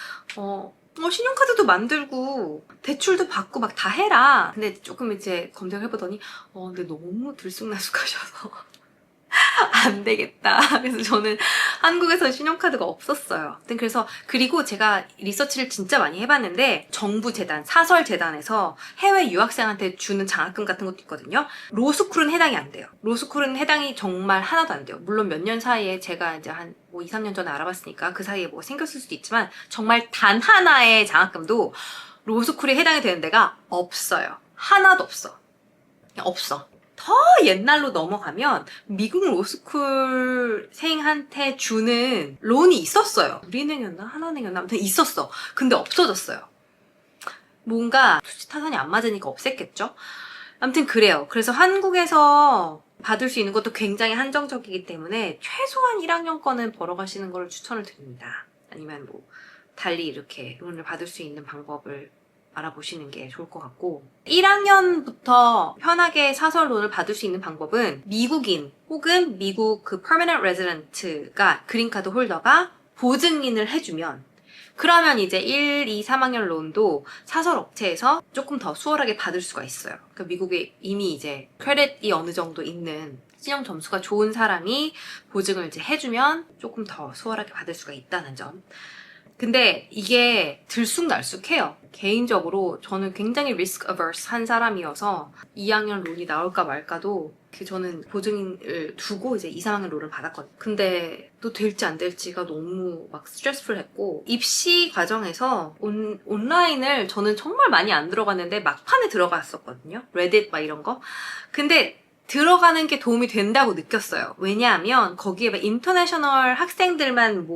A: 신용카드도 만들고 대출도 받고 막 다 해라. 근데 조금 이제 검색을 해보더니 근데 너무 들쑥날쑥하셔서 안 되겠다. 그래서 저는 한국에서 신용카드가 없었어요. 그래서 그리고 제가 리서치를 진짜 많이 해봤는데 정부 재단, 사설 재단에서 해외 유학생한테 주는 장학금 같은 것도 있거든요. 로스쿨은 해당이 안 돼요. 로스쿨은 해당이 정말 하나도 안 돼요. 물론 몇 년 사이에 제가 이제 한 2, 3년 전에 알아봤으니까 그 사이에 뭐 생겼을 수도 있지만 정말 단 하나의 장학금도 로스쿨에 해당이 되는 데가 없어요. 하나도 없어. 없어. 더 옛날로 넘어가면 미국 로스쿨생한테 주는 론이 있었어요. 우리은행이었나? 하나은행이었나? 아무튼 있었어. 근데 없어졌어요. 뭔가 수지타산이 안 맞으니까 없앴겠죠? 아무튼 그래요. 그래서 한국에서 받을 수 있는 것도 굉장히 한정적이기 때문에 최소한 1학년 거는 벌어가시는 걸 추천을 드립니다. 아니면 뭐 달리 이렇게 론을 받을 수 있는 방법을 알아보시는 게 좋을 것 같고, 1학년부터 편하게 사설론을 받을 수 있는 방법은 미국인 혹은 미국 그 permanent resident가 그린카드 홀더가 보증인을 해주면, 그러면 이제 1, 2, 3학년 론도 사설 업체에서 조금 더 수월하게 받을 수가 있어요. 그러니까 미국에 이미 이제 크레딧이 어느 정도 있는 신용 점수가 좋은 사람이 보증을 이제 해주면 조금 더 수월하게 받을 수가 있다는 점. 근데 이게 들쑥날쑥해요. 개인적으로 저는 굉장히 risk averse 한 사람이어서 2학년 론이 나올까 말까도 저는 보증을 두고 이제 2, 3학년 론을 받았거든요. 근데 또 될지 안 될지가 너무 막 스트레스풀했고, 입시 과정에서 온라인을 저는 정말 많이 안 들어갔는데 막판에 들어갔었거든요. 레딧 막 이런 거. 근데 들어가는 게 도움이 된다고 느꼈어요. 왜냐하면 거기에 막 인터내셔널 학생들만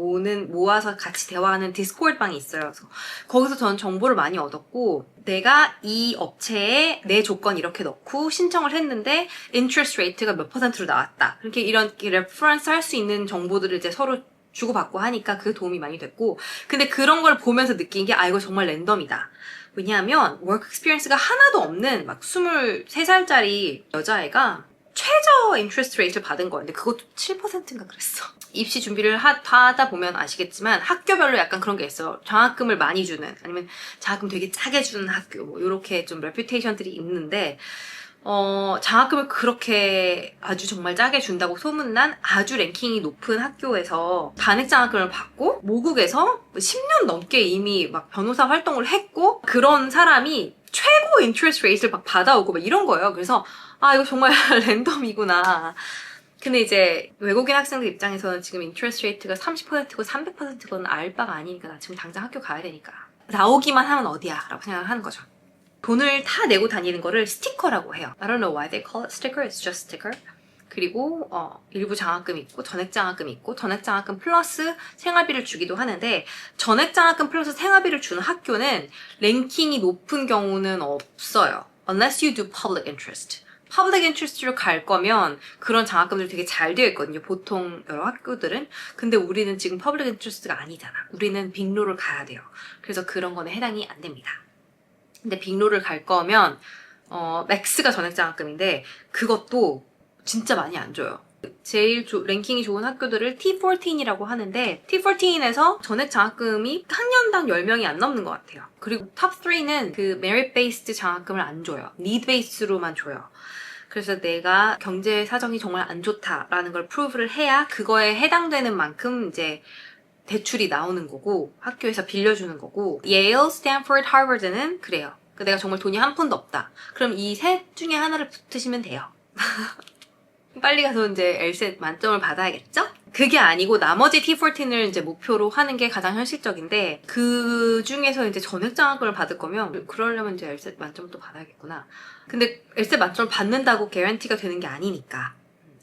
A: 모아서 같이 대화하는 디스코드 방이 있어요. 그래서 거기서 저는 정보를 많이 얻었고, 내가 이 업체에 내 조건 이렇게 넣고 신청을 했는데 interest rate가 몇 %로 나왔다. 그렇게 이런 레퍼런스 할 수 있는 정보들을 이제 서로 주고받고 하니까 그게 도움이 많이 됐고, 근데 그런 걸 보면서 느낀 게, 이거 정말 랜덤이다. 왜냐하면 워크 익스피리언스가 하나도 없는 막 23살짜리 여자애가 최저 인트레스트 레이트를 받은 거였는데 그것도 7%인가 그랬어. 입시 준비를 하다 보면 아시겠지만 학교별로 약간 그런 게 있어요. 장학금을 많이 주는, 아니면 장학금 되게 짜게 주는 학교, 뭐 이렇게 좀 레퓨테이션들이 있는데, 장학금을 그렇게 아주 정말 짜게 준다고 소문난 아주 랭킹이 높은 학교에서 단액 장학금을 받고, 모국에서 10년 넘게 이미 막 변호사 활동을 했고, 그런 사람이 최고 인트레스트 레이트를 막 받아오고 막 이런 거예요. 그래서 이거 정말 랜덤이구나. 근데 이제 외국인 학생들 입장에서는 지금 인트레스트 레이트가 30%고 300%건 알 바가 아니니까, 나 지금 당장 학교 가야 되니까 나오기만 하면 어디야 라고 생각을 하는 거죠. 돈을 다 내고 다니는 거를 스티커라고 해요. I don't know why they call it sticker. It's just sticker. 그리고 일부 장학금이 있고 전액 장학금이 있고, 전액 장학금 플러스 생활비를 주기도 하는데, 전액 장학금 플러스 생활비를 주는 학교는 랭킹이 높은 경우는 없어요. Unless you do public interest. public interest로 갈 거면 그런 장학금들이 되게 잘 되어 있거든요. 보통 여러 학교들은. 근데 우리는 지금 public interest가 아니잖아. 우리는 빅로를 가야 돼요. 그래서 그런 거는 해당이 안 됩니다. 근데 빅로를 갈 거면 맥스가 전액 장학금인데 그것도 진짜 많이 안 줘요. 제일 랭킹이 좋은 학교들을 T14이라고 하는데, T14에서 전액 장학금이 학년당 10명이 안 넘는 것 같아요. 그리고 탑3는 그 merit based 장학금을 안 줘요. need based로만 줘요. 그래서 내가 경제 사정이 정말 안 좋다라는 걸 프루브를 해야 그거에 해당되는 만큼 이제 대출이 나오는 거고, 학교에서 빌려주는 거고, 예일, 스탠포드, 하버드는 그래요. 내가 정말 돈이 한 푼도 없다. 그럼 이 셋 중에 하나를 붙으시면 돼요. 빨리 가서 이제 LSAT 만점을 받아야겠죠? 그게 아니고 나머지 T14을 이제 목표로 하는 게 가장 현실적인데, 그 중에서 이제 전액 장학금을 받을 거면 그러려면 이제 LSAT 만점을 또 받아야겠구나. 근데 LSAT 만점을 받는다고 개런티가 되는 게 아니니까.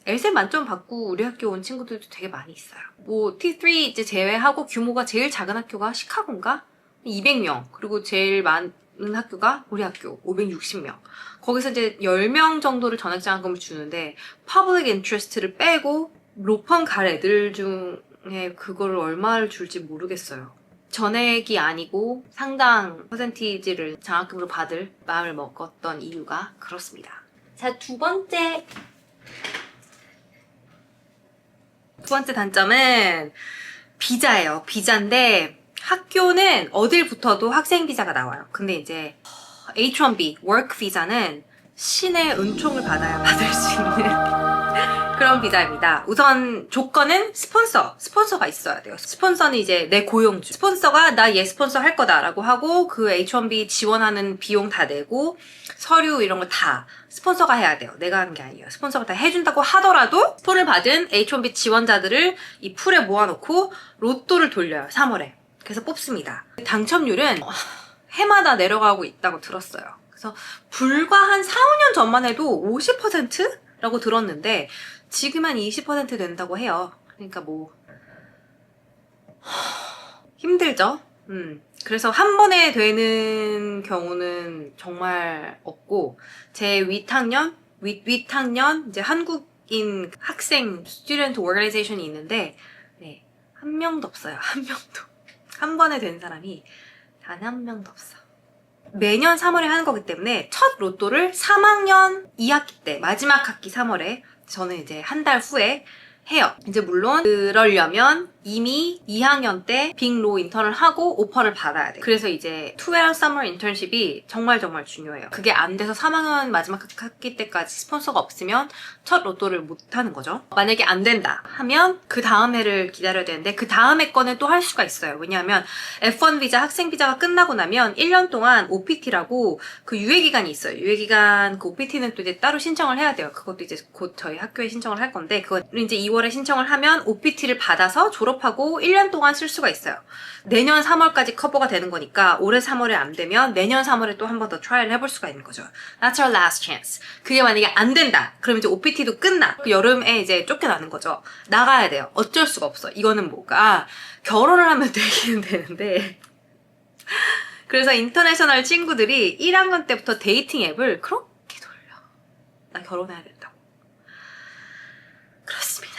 A: LSAT 만점 받고 우리 학교 온 친구들도 되게 많이 있어요. 뭐 T3 이제 제외하고 규모가 제일 작은 학교가 시카고인가? 200명. 그리고 제일 많은 학교가 우리 학교 560명. 거기서 이제 10명 정도를 전액 장학금을 주는데, 퍼블릭 인트레스트를 빼고 로펌 갈 애들 중에 그거를 얼마를 줄지 모르겠어요. 전액이 아니고 상당 퍼센티지를 장학금으로 받을 마음을 먹었던 이유가 그렇습니다. 자, 두 번째 단점은 비자예요. 비자인데 학교는 어딜 붙어도 학생 비자가 나와요. 근데 이제 H1B, work 비자는 신의 은총을 받아야 받을 수 있는 그런 비자입니다. 우선 조건은 스폰서가 있어야 돼요. 스폰서는 이제 내 고용주. 스폰서가 나 얘 스폰서 할 거다라고 하고 그 H1B 지원하는 비용 다 내고 서류 이런 거 다 스폰서가 해야 돼요. 내가 하는 게 아니에요. 스폰서가 다 해준다고 하더라도 스폰을 받은 H1B 지원자들을 이 풀에 모아놓고 로또를 돌려요. 3월에. 그래서 뽑습니다. 당첨률은 해마다 내려가고 있다고 들었어요. 그래서 불과 한 4, 5년 전만 해도 50%라고 들었는데 지금 한 20% 된다고 해요. 그러니까 뭐 힘들죠? 그래서 한 번에 되는 경우는 정말 없고, 제 윗학년 이제 한국인 학생 스튜던트 오거나이제이션이 있는데 네, 한 명도 없어요. 한 명도. 한 번에 된 사람이 단 한 명도 없어. 매년 3월에 하는 거기 때문에 첫 로또를 3학년 2학기 때, 마지막 학기 3월에, 저는 이제 한 달 후에 해요. 이제 물론 그러려면 이미 2학년 때 빅로 인턴을 하고 오퍼를 받아야 돼요. 그래서 이제 12 summer internship이 정말 중요해요. 그게 안 돼서 3학년 마지막 학기 때까지 스폰서가 없으면 첫 로또를 못 하는 거죠. 만약에 안 된다 하면 그 다음 해를 기다려야 되는데, 그 다음 해 거는 또 할 수가 있어요. 왜냐하면 F1 비자, 학생 비자가 끝나고 나면 1년 동안 OPT라고 그 유예기간이 있어요. 유예기간 그 OPT는 또 이제 따로 신청을 해야 돼요. 그것도 이제 곧 저희 학교에 신청을 할 건데, 그건 이제 2월 2월에 신청을 하면 OPT를 받아서 졸업하고 1년 동안 쓸 수가 있어요. 내년 3월까지 커버가 되는 거니까 올해 3월에 안 되면 내년 3월에 또 한 번 더 트라이를 해볼 수가 있는 거죠. That's our last chance. 그게 만약에 안 된다. 그럼 이제 OPT도 끝나. 여름에 이제 쫓겨나는 거죠. 나가야 돼요. 어쩔 수가 없어. 이거는 뭐가 결혼을 하면 되기는 되는데 그래서 인터내셔널 친구들이 1학년 때부터 데이팅 앱을 그렇게 돌려. 나 결혼해야 된다고. 그렇습니다.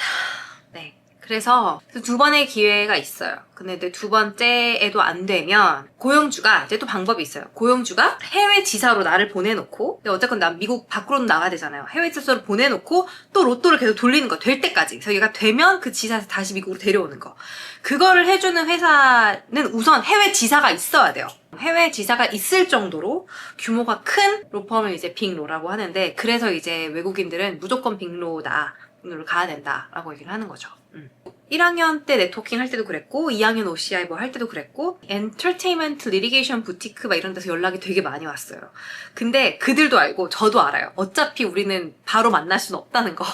A: 네. 그래서 두 번의 기회가 있어요. 근데 이제 두 번째에도 안 되면 고용주가 이제 또 방법이 있어요. 고용주가 해외 지사로 나를 보내놓고 어쨌건 나 미국 밖으로는 나가야 되잖아요. 해외 지사로 보내놓고 또 로또를 계속 돌리는 거 될 때까지. 그래서 얘가 되면 그 지사에서 다시 미국으로 데려오는 거. 그거를 해주는 회사는 우선 해외 지사가 있어야 돼요. 해외 지사가 있을 정도로 규모가 큰 로펌을 이제 빅로라고 하는데 그래서 이제 외국인들은 무조건 빅로다. 빅로를 가야 된다라고 얘기를 하는 거죠. 1학년 때 네트워킹 할 때도 그랬고 2학년 OCI 뭐 할 때도 그랬고 엔터테인먼트 리리게이션 부티크 막 이런 데서 연락이 되게 많이 왔어요. 근데 그들도 알고 저도 알아요. 어차피 우리는 바로 만날 수는 없다는 거.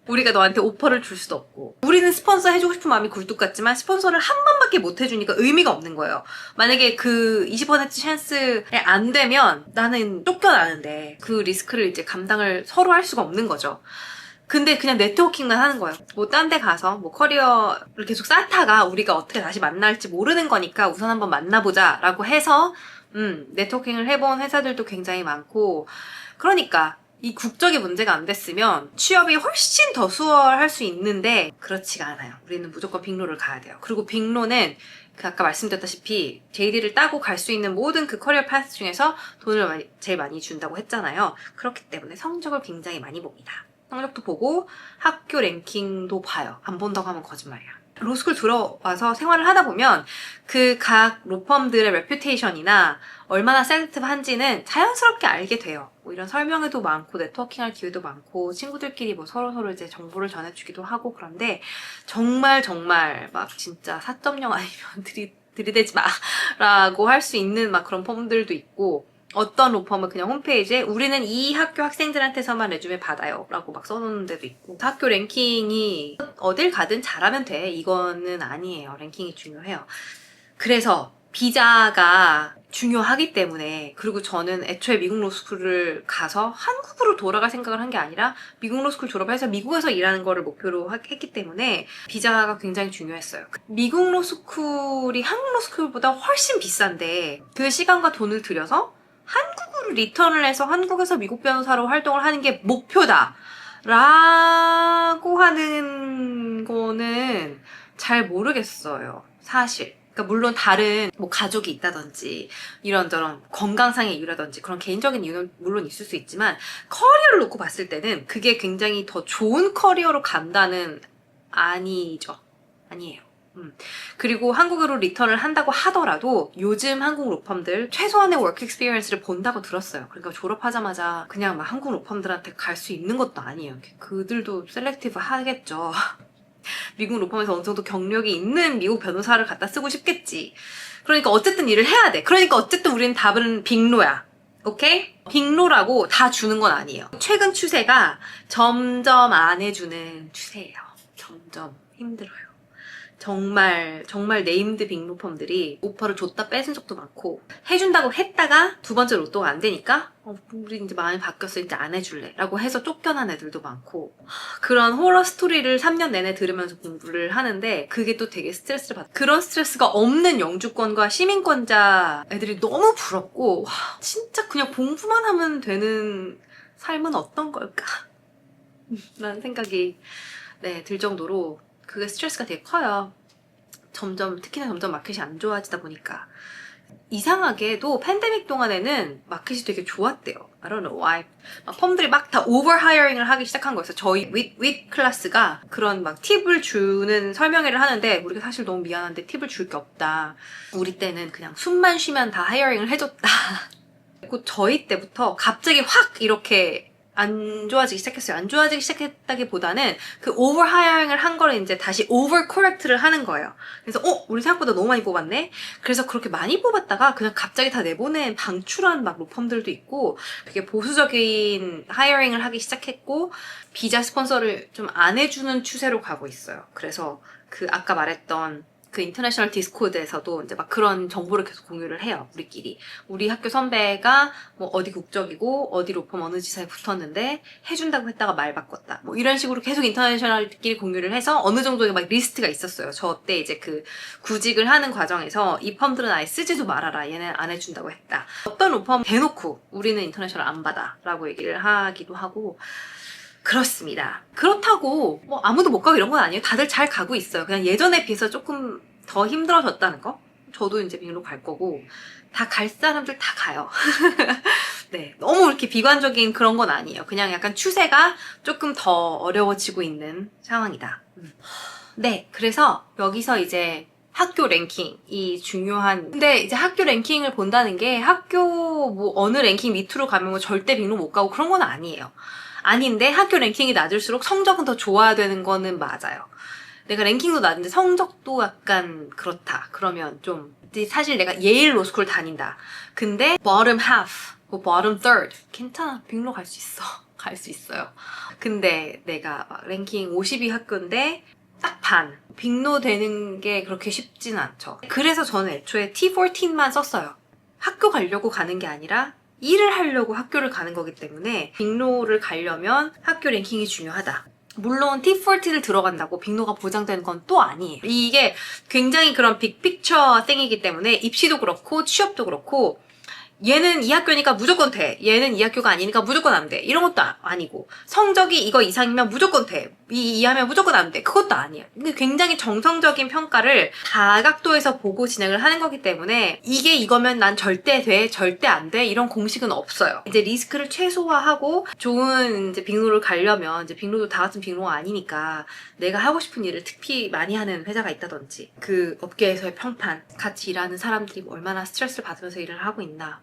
A: 우리가 너한테 오퍼를 줄 수도 없고 우리는 스폰서 해주고 싶은 마음이 굴뚝 같지만 스폰서를 한 번밖에 못 해주니까 의미가 없는 거예요. 만약에 그 20% 찬스에 안 되면 나는 쫓겨나는데 그 리스크를 이제 감당을 서로 할 수가 없는 거죠. 근데 그냥 네트워킹만 하는 거예요. 뭐 딴 데 가서 뭐 커리어를 계속 쌓다가 우리가 어떻게 다시 만날지 모르는 거니까 우선 한번 만나보자 라고 해서 네트워킹을 해본 회사들도 굉장히 많고 그러니까 이 국적이 문제가 안 됐으면 취업이 훨씬 더 수월할 수 있는데 그렇지가 않아요. 우리는 무조건 빅로를 가야 돼요. 그리고 빅로는 그 아까 말씀드렸다시피 JD를 따고 갈 수 있는 모든 그 커리어 패스 중에서 돈을 제일 많이 준다고 했잖아요. 그렇기 때문에 성적을 굉장히 많이 봅니다. 성적도 보고 학교 랭킹도 봐요. 안 본다고 하면 거짓말이야. 로스쿨 들어와서 생활을 하다 보면 그 각 로펌들의 레퓨테이션이나 얼마나 셀렉티브한지는 자연스럽게 알게 돼요. 뭐 이런 설명회도 많고 네트워킹할 기회도 많고 친구들끼리 뭐 서로 이제 정보를 전해주기도 하고 그런데 정말 막 진짜 4.0 아니면 들이대지 마라고 할 수 있는 막 그런 펌들도 있고 어떤 로펌은 그냥 홈페이지에 우리는 이 학교 학생들한테서만 레주메 받아요 라고 막 써놓는 데도 있고 학교 랭킹이 어딜 가든 잘하면 돼 이거는 아니에요. 랭킹이 중요해요. 그래서 비자가 중요하기 때문에 그리고 저는 애초에 미국 로스쿨을 가서 한국으로 돌아갈 생각을 한 게 아니라 미국 로스쿨 졸업해서 미국에서 일하는 거를 목표로 했기 때문에 비자가 굉장히 중요했어요. 미국 로스쿨이 한국 로스쿨보다 훨씬 비싼데 그 시간과 돈을 들여서 한국으로 리턴을 해서 한국에서 미국 변호사로 활동을 하는 게 목표다 라고 하는 거는 잘 모르겠어요. 사실. 그러니까 물론 다른 뭐 가족이 있다든지 이런저런 건강상의 이유라든지 그런 개인적인 이유는 물론 있을 수 있지만 커리어를 놓고 봤을 때는 그게 굉장히 더 좋은 커리어로 간다는 아니죠. 아니에요. 그리고 한국으로 리턴을 한다고 하더라도 요즘 한국 로펌들 최소한의 워크 익스피리언스를 본다고 들었어요. 그러니까 졸업하자마자 그냥 막 한국 로펌들한테 갈 수 있는 것도 아니에요. 그들도 셀렉티브 하겠죠. 미국 로펌에서 어느 정도 경력이 있는 미국 변호사를 갖다 쓰고 싶겠지. 그러니까 어쨌든 일을 해야 돼. 그러니까 어쨌든 우리는 답은 빅로야. 오케이? 빅로라고 다 주는 건 아니에요. 최근 추세가 점점 안 해주는 추세예요. 점점 힘들어요. 정말 네임드 빅로펌들이 오퍼를 줬다 뺏은 적도 많고 해준다고 했다가 두 번째 로또가 안 되니까 우리 이제 마음이 바뀌었어 이제 안 해줄래 라고 해서 쫓겨난 애들도 많고 그런 호러 스토리를 3년 내내 들으면서 공부를 하는데 그게 또 되게 스트레스를 받아. 그런 스트레스가 없는 영주권과 시민권자 애들이 너무 부럽고 와, 진짜 그냥 공부만 하면 되는 삶은 어떤 걸까? 라는 생각이 들 정도로 그게 스트레스가 되게 커요. 특히나 점점 마켓이 안 좋아지다 보니까. 이상하게도 팬데믹 동안에는 마켓이 되게 좋았대요. I don't know why. 막 펌들이 막 다 오버 하이어링을 하기 시작한 거였어요. 저희 윗 클래스가 그런 막 팁을 주는 설명회를 하는데 우리가 사실 너무 미안한데 팁을 줄 게 없다. 우리 때는 그냥 숨만 쉬면 다 하이어링을 해줬다. 그리고 저희 때부터 갑자기 확 이렇게 안 좋아지기 시작했어요. 안 좋아지기 시작했다기보다는 그 오버 하이어링을 한 거를 이제 다시 오버 코렉트를 하는 거예요. 그래서 우리 생각보다 너무 많이 뽑았네. 그래서 그렇게 많이 뽑았다가 그냥 갑자기 다 내보낸 방출한 막 로펌들도 있고 되게 보수적인 하이어링을 하기 시작했고 비자 스폰서를 좀 안 해주는 추세로 가고 있어요. 그래서 그 아까 말했던 그 인터내셔널 디스코드에서도 이제 막 그런 정보를 계속 공유를 해요. 우리끼리. 우리 학교 선배가 뭐 어디 국적이고 어디 로펌 어느 지사에 붙었는데 해준다고 했다가 말 바꿨다. 뭐 이런 식으로 계속 인터내셔널끼리 공유를 해서 어느 정도의 막 리스트가 있었어요. 저 때 이제 그 구직을 하는 과정에서 이 펌들은 아예 쓰지도 말아라. 얘는 안 해준다고 했다. 어떤 로펌 대놓고 우리는 인터내셔널 안 받아. 라고 얘기를 하기도 하고 그렇습니다. 그렇다고 뭐 아무도 못 가고 이런 건 아니에요. 다들 잘 가고 있어요. 그냥 예전에 비해서 조금 더 힘들어졌다는 거. 저도 이제 빙로 갈 거고 다 갈 사람들 다 가요. 네, 너무 이렇게 비관적인 그런 건 아니에요. 그냥 약간 추세가 조금 더 어려워지고 있는 상황이다. 네, 그래서 여기서 이제 학교 랭킹이 중요한. 근데 이제 학교 랭킹을 본다는 게 학교 뭐 어느 랭킹 밑으로 가면 뭐 절대 빙로 못 가고 그런 건 아니에요. 아닌데 학교 랭킹이 낮을수록 성적은 더 좋아야 되는 거는 맞아요. 내가 랭킹도 낮은데 성적도 약간 그렇다. 그러면 좀 사실 내가 예일 로스쿨 다닌다. 근데 bottom half, 뭐 bottom third 괜찮아. 빙로 갈 수 있어. 갈 수 있어요. 근데 내가 막 랭킹 50위 학교인데 딱 반. 빙로 되는 게 그렇게 쉽진 않죠. 그래서 저는 애초에 T14만 썼어요. 학교 가려고 가는 게 아니라 일을 하려고 학교를 가는 거기 때문에 빅로를 가려면 학교 랭킹이 중요하다. 물론 T14를 들어간다고 빅로가 보장되는 건 또 아니에요. 이게 굉장히 그런 빅픽처 땡이기 때문에 입시도 그렇고 취업도 그렇고 얘는 이 학교니까 무조건 돼. 얘는 이 학교가 아니니까 무조건 안 돼. 이런 것도 아니고 성적이 이거 이상이면 무조건 돼. 이하면 무조건 안 돼. 그것도 아니에요. 근데 굉장히 정성적인 평가를 다각도에서 보고 진행을 하는 거기 때문에 이게 이거면 난 절대 돼, 절대 안 돼. 이런 공식은 없어요. 이제 리스크를 최소화하고 좋은 이제 빅로를 가려면 이제 빅로도 다 같은 빅로가 아니니까 내가 하고 싶은 일을 특히 많이 하는 회사가 있다든지 그 업계에서의 평판, 같이 일하는 사람들이 얼마나 스트레스를 받으면서 일을 하고 있나,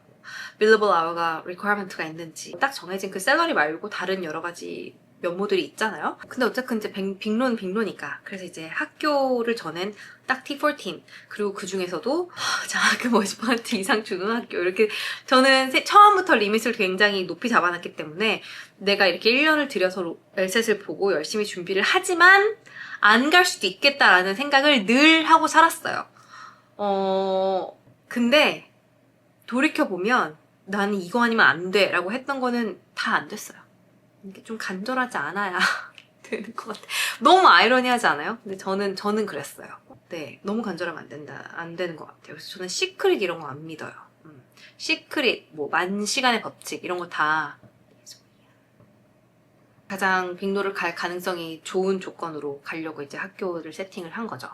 A: billable hour가 requirement가 있는지 딱 정해진 그 샐러리 말고 다른 여러 가지 면모들이 있잖아요. 근데 어쨌든 이제 빅로는 빅로니까 그래서 이제 학교를 저는 딱 T14 그리고 그 중에서도 장학금 50% 이상 주는 학교 이렇게 저는 처음부터 리밋을 굉장히 높이 잡아놨기 때문에 내가 이렇게 1년을 들여서 LSAT을 보고 열심히 준비를 하지만 안 갈 수도 있겠다라는 생각을 늘 하고 살았어요. 근데 돌이켜보면 나는 이거 아니면 안 돼 라고 했던 거는 다 안 됐어요. 이게 좀 간절하지 않아야 되는 것 같아. 너무 아이러니하지 않아요? 근데 저는 그랬어요. 네, 너무 간절하면 안 되는 것 같아요. 그래서 저는 시크릿 이런 거 안 믿어요. 시크릿, 뭐 만시간의 법칙 이런 거 다 가장 빅로를 갈 가능성이 좋은 조건으로 가려고 이제 학교를 세팅을 한 거죠.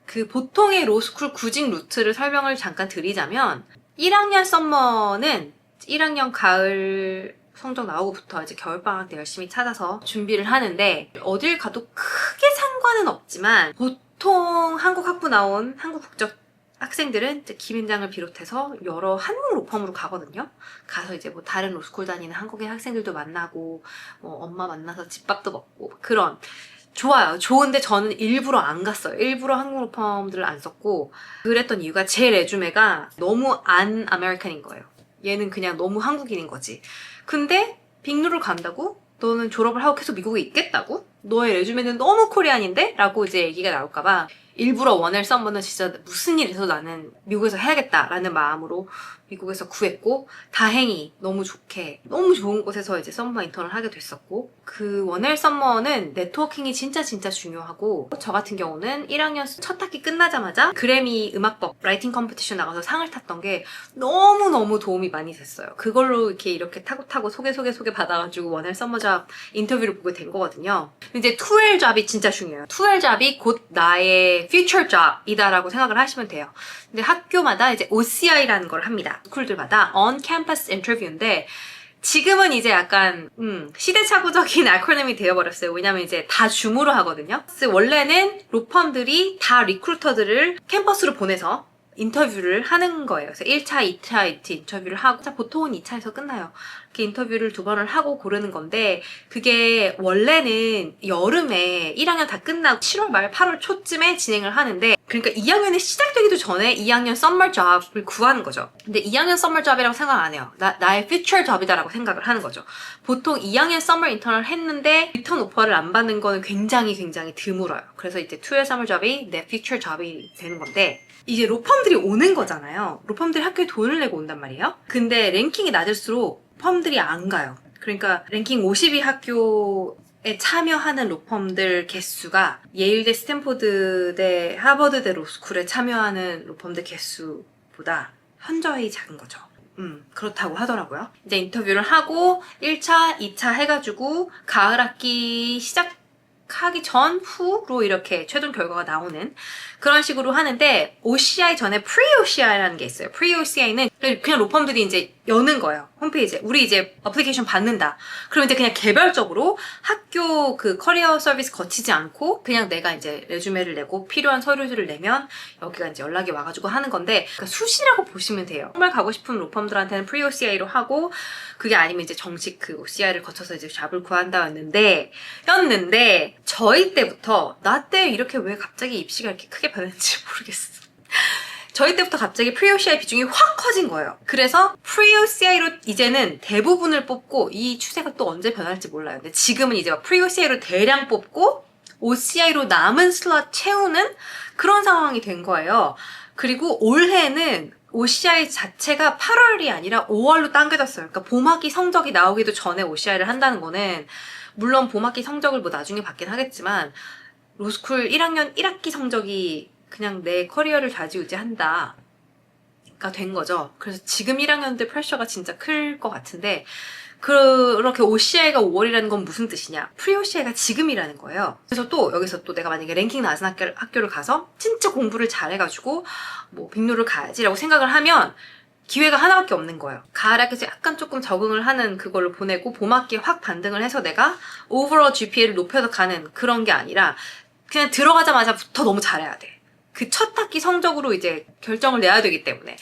A: 그 보통의 로스쿨 구직 루트를 설명을 잠깐 드리자면 1학년 썸머는 1학년 가을 성적 나오고부터 이제 겨울방학 때 열심히 찾아서 준비를 하는데 어딜 가도 크게 상관은 없지만 보통 한국 학부 나온 한국 국적 학생들은 이제 김앤장을 비롯해서 여러 한국 로펌으로 가거든요. 가서 이제 뭐 다른 로스쿨 다니는 한국인 학생들도 만나고 뭐 엄마 만나서 집밥도 먹고 그런 좋아요. 좋은데 저는 일부러 안 갔어요. 일부러 한국 로펌들을 안 썼고 그랬던 이유가 제 레주메가 너무 안 아메리칸인 거예요. 얘는 그냥 너무 한국인인 거지. 근데 빅루를 간다고? 너는 졸업을 하고 계속 미국에 있겠다고? 너의 레주메는 너무 코리안인데? 라고 이제 얘기가 나올까봐 일부러 원엘 썸머는 진짜 무슨 일 있어도 나는 미국에서 해야겠다라는 마음으로 미국에서 구했고 다행히 너무 좋게 너무 좋은 곳에서 이제 썸머 인턴을 하게 됐었고 그 원엘 썸머는 네트워킹이 진짜 중요하고 저 같은 경우는 1학년 첫 학기 끝나자마자 그래미 음악법 라이팅 컴피티션 나가서 상을 탔던 게 너무너무 도움이 많이 됐어요. 그걸로 이렇게 타고 소개 받아가지고 원엘 썸머 잡 인터뷰를 보게 된 거거든요. 이제 투엘 잡이 진짜 중요해요. 투엘 잡이 곧 나의 future job이다라고 생각을 하시면 돼요. 근데 학교마다 이제 OCI라는 걸 합니다. 스쿨들마다 on-campus interview인데 지금은 이제 약간 시대착오적인 아크로님이 되어버렸어요. 왜냐면 이제 다 줌으로 하거든요. 원래는 로펌들이 다 리크루터들을 캠퍼스로 보내서 인터뷰를 하는 거예요. 그래서 1차, 2차 이렇게 인터뷰를 하고 보통은 2차에서 끝나요. 이렇게 인터뷰를 2번을 하고 고르는 건데 그게 원래는 여름에 1학년 다 끝나고 7월 말 8월 초쯤에 진행을 하는데 그러니까 2학년이 시작되기도 전에 2학년 썸머 잡을 구하는 거죠. 근데 2학년 썸머 잡이라고 생각 안 해요. 나의 future 잡이다라고 생각을 하는 거죠. 보통 2학년 썸머 인턴을 했는데 리턴 오퍼를 안 받는 거는 굉장히 드물어요. 그래서 이제 2의 썸머 잡이 내 future 잡이 되는 건데 이제 로펌들이 오는 거잖아요. 로펌들이 학교에 돈을 내고 온단 말이에요. 근데 랭킹이 낮을수록 펌들이 안 가요. 그러니까 랭킹 50위 학교에 참여하는 로펌들 개수가 예일대, 스탠포드대, 하버드대 로스쿨에 참여하는 로펌들 개수보다 현저히 작은 거죠. 그렇다고 하더라고요. 이제 인터뷰를 하고 1차, 2차 해가지고 가을 학기 시작하기 전후로 이렇게 최종 결과가 나오는 그런 식으로 하는데 OCI 전에 Pre-OCI라는 게 있어요. Pre-OCI는 그냥 로펌들이 이제 여는 거예요. 홈페이지에. 우리 이제 어플리케이션 받는다. 그러면 이제 그냥 개별적으로 학교 그 커리어 서비스 거치지 않고 그냥 내가 이제 레주메를 내고 필요한 서류들을 내면 여기가 이제 연락이 와가지고 하는 건데 그러니까 수시라고 보시면 돼요. 정말 가고 싶은 로펌들한테는 Pre-OCI로 하고 그게 아니면 이제 정식 그 OCI를 거쳐서 이제 잡을 구한다였는데 저희 때부터 나 때 이렇게 왜 갑자기 입시가 이렇게 크게 변했는지 모르겠어. 저희 때부터 갑자기 Pre-OCI 비중이 확 커진 거예요. 그래서 Pre-OCI로 이제는 대부분을 뽑고 이 추세가 또 언제 변할지 몰라요. 근데 지금은 이제 막 Pre-OCI로 대량 뽑고 OCI로 남은 슬롯 채우는 그런 상황이 된 거예요. 그리고 올해는 OCI 자체가 8월이 아니라 5월로 당겨졌어요. 그러니까 봄학기 성적이 나오기도 전에 OCI를 한다는 거는 물론 봄학기 성적을 뭐 나중에 받긴 하겠지만 로스쿨 1학년 1학기 성적이 그냥 내 커리어를 좌지우지한다가 된 거죠. 그래서 지금 1학년들 프레셔가 진짜 클 것 같은데 그렇게 OCI가 5월이라는 건 무슨 뜻이냐? Pre-OCI가 지금이라는 거예요. 그래서 또 여기서 또 내가 만약에 랭킹 낮은 학교를 가서 진짜 공부를 잘해가지고 뭐 빅노를 가야지라고 생각을 하면 기회가 하나밖에 없는 거예요. 가을 학기에서 약간 조금 적응을 하는 그걸로 보내고 봄학기에 확 반등을 해서 내가 오버all GPA를 높여서 가는 그런 게 아니라 그냥 들어가자마자부터 너무 잘해야 돼. 그 첫 학기 성적으로 이제 결정을 내야 되기 때문에.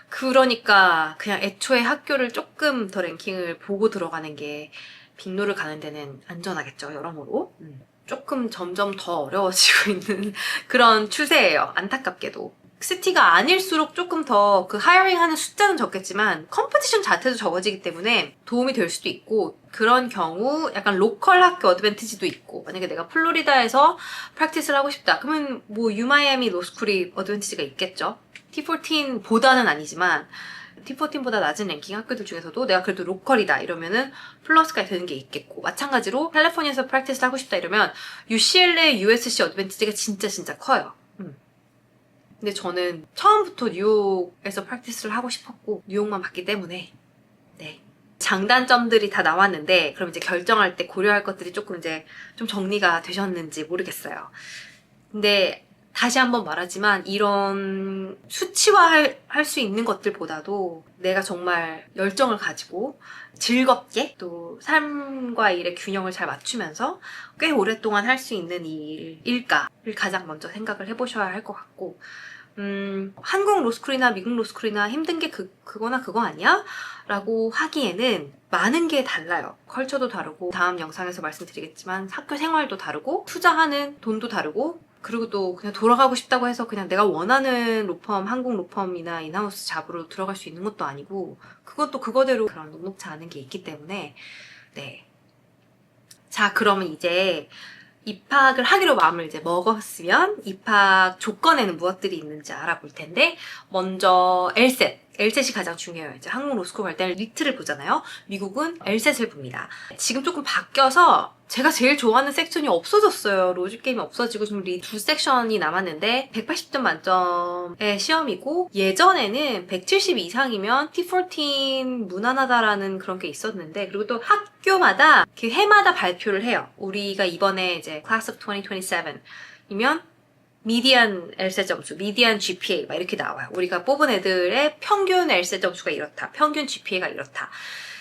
A: 그러니까 그냥 애초에 학교를 조금 더 랭킹을 보고 들어가는 게 빅노를 가는 데는 안전하겠죠, 여러모로. 조금 점점 더 어려워지고 있는 그런 추세예요. 안타깝게도. 시티가 아닐수록 조금 더 그 하이어링 하는 숫자는 적겠지만 컴피티션 자체도 적어지기 때문에 도움이 될 수도 있고 그런 경우 약간 로컬 학교 어드밴티지도 있고 만약에 내가 플로리다에서 프랙티스를 하고 싶다 그러면 뭐 유마이애미 로스쿨이 어드밴티지가 있겠죠. T14보다는 아니지만 T14보다 낮은 랭킹 학교들 중에서도 내가 그래도 로컬이다 이러면은 플러스가 되는 게 있겠고 마찬가지로 캘리포니아에서 프랙티스를 하고 싶다 이러면 UCLA, USC 어드밴티지가 진짜 커요. 근데 저는 처음부터 뉴욕에서 프랙티스를 하고 싶었고 뉴욕만 봤기 때문에 네. 장단점들이 다 나왔는데 그럼 이제 결정할 때 고려할 것들이 조금 이제 좀 정리가 되셨는지 모르겠어요. 근데 다시 한번 말하지만 이런 수치화할 수 있는 것들보다도 내가 정말 열정을 가지고 즐겁게 또 삶과 일의 균형을 잘 맞추면서 꽤 오랫동안 할 수 있는 일일까를 가장 먼저 생각을 해보셔야 할 것 같고 한국 로스쿨이나 미국 로스쿨이나 힘든 게 그거나 그거 아니야? 라고 하기에는 많은 게 달라요. 컬처도 다르고 다음 영상에서 말씀드리겠지만 학교 생활도 다르고 투자하는 돈도 다르고 그리고 또 그냥 돌아가고 싶다고 해서 그냥 내가 원하는 로펌, 한국 로펌이나 인하우스 잡으로 들어갈 수 있는 것도 아니고 그건 또 그거대로 그런 녹록지 않은 게 있기 때문에 네. 자, 그러면 이제 입학을 하기로 마음을 이제 먹었으면 입학 조건에는 무엇들이 있는지 알아볼 텐데 먼저 LSAT이 가장 중요해요. 이제 한국 로스쿨 갈 때는 리트를 보잖아요. 미국은 LSAT을 봅니다. 지금 조금 바뀌어서 제가 제일 좋아하는 섹션이 없어졌어요. 로직 게임이 없어지고 지금 두 섹션이 남았는데 180점 만점의 시험이고 예전에는 170 이상이면 T14 무난하다라는 그런 게 있었는데 그리고 또 학교마다 그 해마다 발표를 해요. 우리가 이번에 이제 Class of 2027이면 미디안 LSAT 점수, 미디안 GPA 막 이렇게 나와요. 우리가 뽑은 애들의 평균 LSAT 점수가 이렇다. 평균 GPA가 이렇다.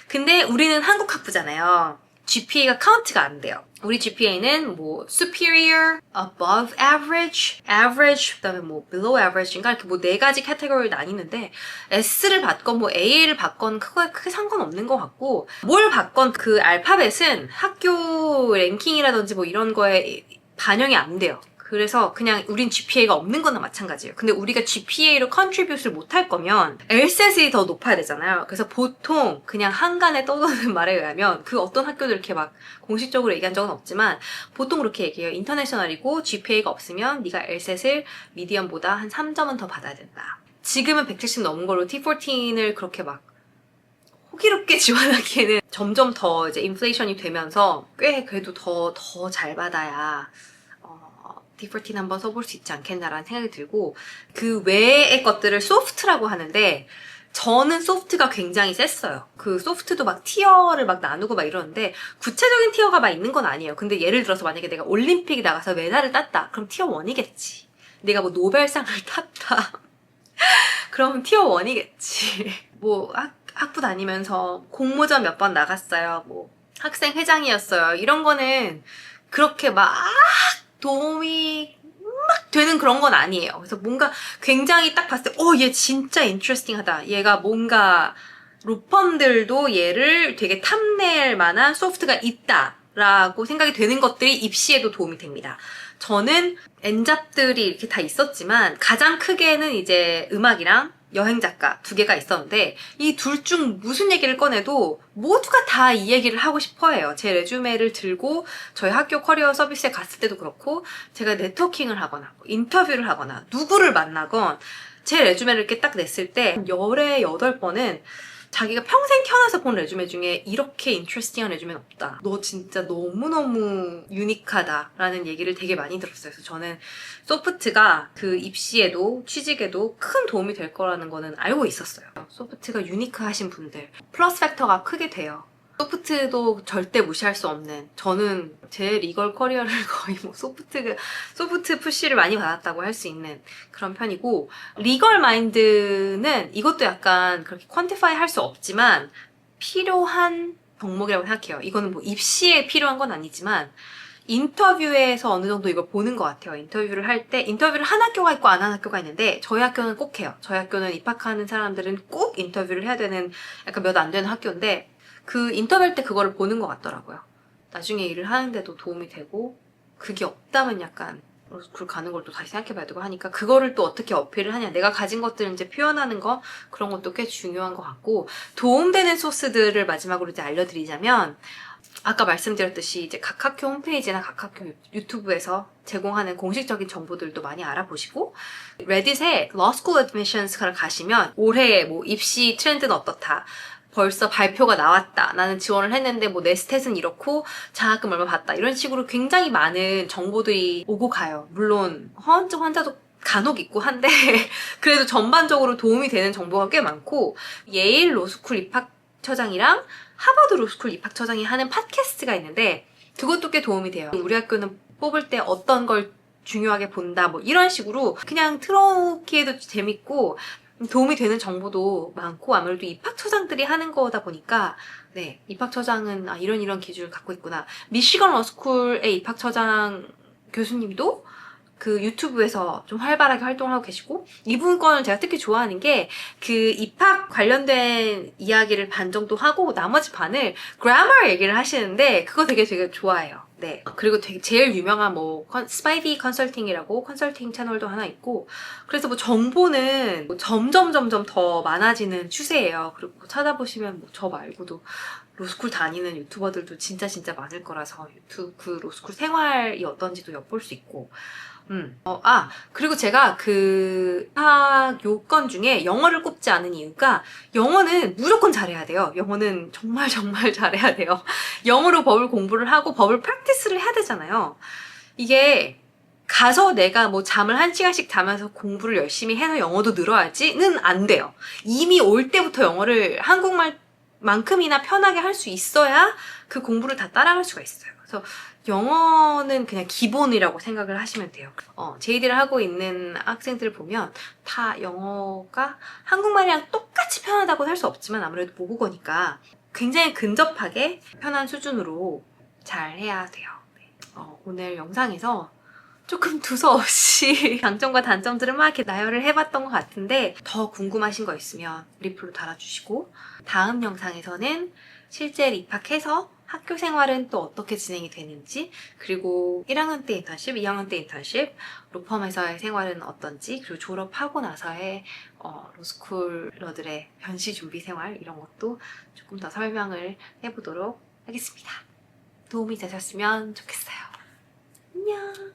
A: 근데 우리는 한국 학부잖아요. GPA가 카운트가 안 돼요. 우리 GPA는 뭐 superior, above average, average, 그다음에 뭐 below average인가 이렇게 뭐 4가지 카테고리를 나뉘는데 S를 받건 뭐 A를 받건 크게 상관없는 것 같고 뭘 받건 그 알파벳은 학교 랭킹이라든지 뭐 이런 거에 반영이 안 돼요. 그래서 그냥 우린 GPA가 없는 거나 마찬가지예요. 근데 우리가 GPA로 컨트리뷰트를 못할 거면 LSAT이 더 높아야 되잖아요. 그래서 보통 그냥 한간에 떠도는 말에 의하면 그 어떤 학교도 이렇게 막 공식적으로 얘기한 적은 없지만 보통 그렇게 얘기해요. 인터내셔널이고 GPA가 없으면 네가 LSAT을 미디엄보다 한 3점은 더 받아야 된다. 지금은 170 넘은 걸로 T14을 그렇게 막 호기롭게 지원하기에는 점점 더 이제 인플레이션이 되면서 꽤 그래도 더 잘 받아야 D14 한번 써볼 수 있지 않겠나라는 생각이 들고 그 외의 것들을 소프트라고 하는데 저는 소프트가 굉장히 셌어요. 그 소프트도 막 티어를 막 나누고 막 이러는데 구체적인 티어가 막 있는 건 아니에요. 근데 예를 들어서 만약에 내가 올림픽에 나가서 메달을 땄다. 그럼 티어 1이겠지. 내가 뭐 노벨상을 탔다. 그러면 티어 1이겠지. 뭐 학부 다니면서 공모전 몇 번 나갔어요. 뭐 학생 회장이었어요. 이런 거는 그렇게 막 도움이 막 되는 그런 건 아니에요. 그래서 뭔가 굉장히 딱 봤을 때 얘 진짜 인트레스팅하다. 얘가 뭔가 로펌들도 얘를 되게 탐낼 만한 소프트가 있다 라고 생각이 되는 것들이 입시에도 도움이 됩니다. 저는 엔잡들이 이렇게 다 있었지만 가장 크게는 이제 음악이랑 여행작가 2개가 있었는데 이 둘 중 무슨 얘기를 꺼내도 모두가 다 이 얘기를 하고 싶어 해요. 제 레주메를 들고 저희 학교 커리어 서비스에 갔을 때도 그렇고 제가 네트워킹을 하거나 인터뷰를 하거나 누구를 만나건 제 레주메를 이렇게 딱 냈을 때 열에 8번은 자기가 평생 태어나서 본 레주메 중에 이렇게 인트레스팅한 레주메는 없다. 너 진짜 너무너무 유니크하다 라는 얘기를 되게 많이 들었어요. 그래서 저는 소프트가 그 입시에도 취직에도 큰 도움이 될 거라는 거는 알고 있었어요. 소프트가 유니크하신 분들 플러스 팩터가 크게 돼요. 소프트도 절대 무시할 수 없는 저는 제 리걸 커리어를 거의 뭐 소프트 푸시를 많이 받았다고 할 수 있는 그런 편이고 리걸 마인드는 이것도 약간 그렇게 퀀티파이 할 수 없지만 필요한 덕목이라고 생각해요. 이거는 뭐 입시에 필요한 건 아니지만 인터뷰에서 어느 정도 이걸 보는 것 같아요. 인터뷰를 할 때 인터뷰를 한 학교가 있고 안 한 학교가 있는데 저희 학교는 꼭 해요. 저희 학교는 입학하는 사람들은 꼭 인터뷰를 해야 되는 약간 몇 안 되는 학교인데 그 인터뷰 때 그거를 보는 것 같더라고요. 나중에 일을 하는데도 도움이 되고 그게 없다면 약간 로스쿨 가는 걸 또 다시 생각해봐야 되고 하니까 그거를 또 어떻게 어필을 하냐 내가 가진 것들을 이제 표현하는 거 그런 것도 꽤 중요한 것 같고 도움되는 소스들을 마지막으로 이제 알려드리자면 아까 말씀드렸듯이 이제 각 학교 홈페이지나 각 학교 유튜브에서 제공하는 공식적인 정보들도 많이 알아보시고 레딧에 Law School Admissions를 가시면 올해 뭐 입시 트렌드는 어떻다 벌써 발표가 나왔다. 나는 지원을 했는데 뭐 내 스탯은 이렇고 장학금 얼마 받다. 이런 식으로 굉장히 많은 정보들이 오고 가요. 물론 허언증 환자도 간혹 있고 한데 그래도 전반적으로 도움이 되는 정보가 꽤 많고 예일 로스쿨 입학처장이랑 하버드 로스쿨 입학처장이 하는 팟캐스트가 있는데 그것도 꽤 도움이 돼요. 우리 학교는 뽑을 때 어떤 걸 중요하게 본다 뭐 이런 식으로 그냥 틀어놓기에도 재밌고 도움이 되는 정보도 많고 아무래도 입학처장들이 하는 거다 보니까 네 입학처장은 이런 기준을 갖고 있구나. 미시건 러스쿨의 입학처장 교수님도 그 유튜브에서 좀 활발하게 활동을 하고 계시고 이분 거는 제가 특히 좋아하는 게 그 입학 관련된 이야기를 반 정도 하고 나머지 반을 그래머 얘기를 하시는데 그거 되게 좋아해요. 네. 그리고 되게 제일 유명한 뭐 스파이비 컨설팅이라고 컨설팅 채널도 하나 있고 그래서 뭐 정보는 뭐 점점 더 많아지는 추세예요. 그리고 뭐 찾아보시면 뭐 저 말고도 로스쿨 다니는 유튜버들도 진짜 많을 거라서 그 로스쿨 생활이 어떤지도 엿볼 수 있고 그리고 제가 그 학학 요건 중에 영어를 꼽지 않은 이유가 영어는 무조건 잘해야 돼요. 영어는 정말 잘해야 돼요. 영어로 법을 공부를 하고 법을 프랙티스를 해야 되잖아요. 이게 가서 내가 뭐 잠을 1시간씩 자면서 공부를 열심히 해서 영어도 늘어야지는 안 돼요. 이미 올 때부터 영어를 한국말만큼이나 편하게 할 수 있어야 그 공부를 다 따라갈 수가 있어요. 그래서 영어는 그냥 기본이라고 생각을 하시면 돼요. JD를 하고 있는 학생들을 보면 다 영어가 한국말이랑 똑같이 편하다고 할 수 없지만 아무래도 모국어니까 굉장히 근접하게 편한 수준으로 잘 해야 돼요. 네. 오늘 영상에서 조금 두서없이 장점과 단점들을 막 이렇게 나열을 해봤던 것 같은데 더 궁금하신 거 있으면 리플로 달아주시고 다음 영상에서는 실제 입학해서 학교 생활은 또 어떻게 진행이 되는지 그리고 1학년 때 인턴십, 2학년 때 인턴십, 로펌에서의 생활은 어떤지 그리고 졸업하고 나서의 로스쿨러들의 변시 준비 생활 이런 것도 조금 더 설명을 해보도록 하겠습니다. 도움이 되셨으면 좋겠어요. 안녕.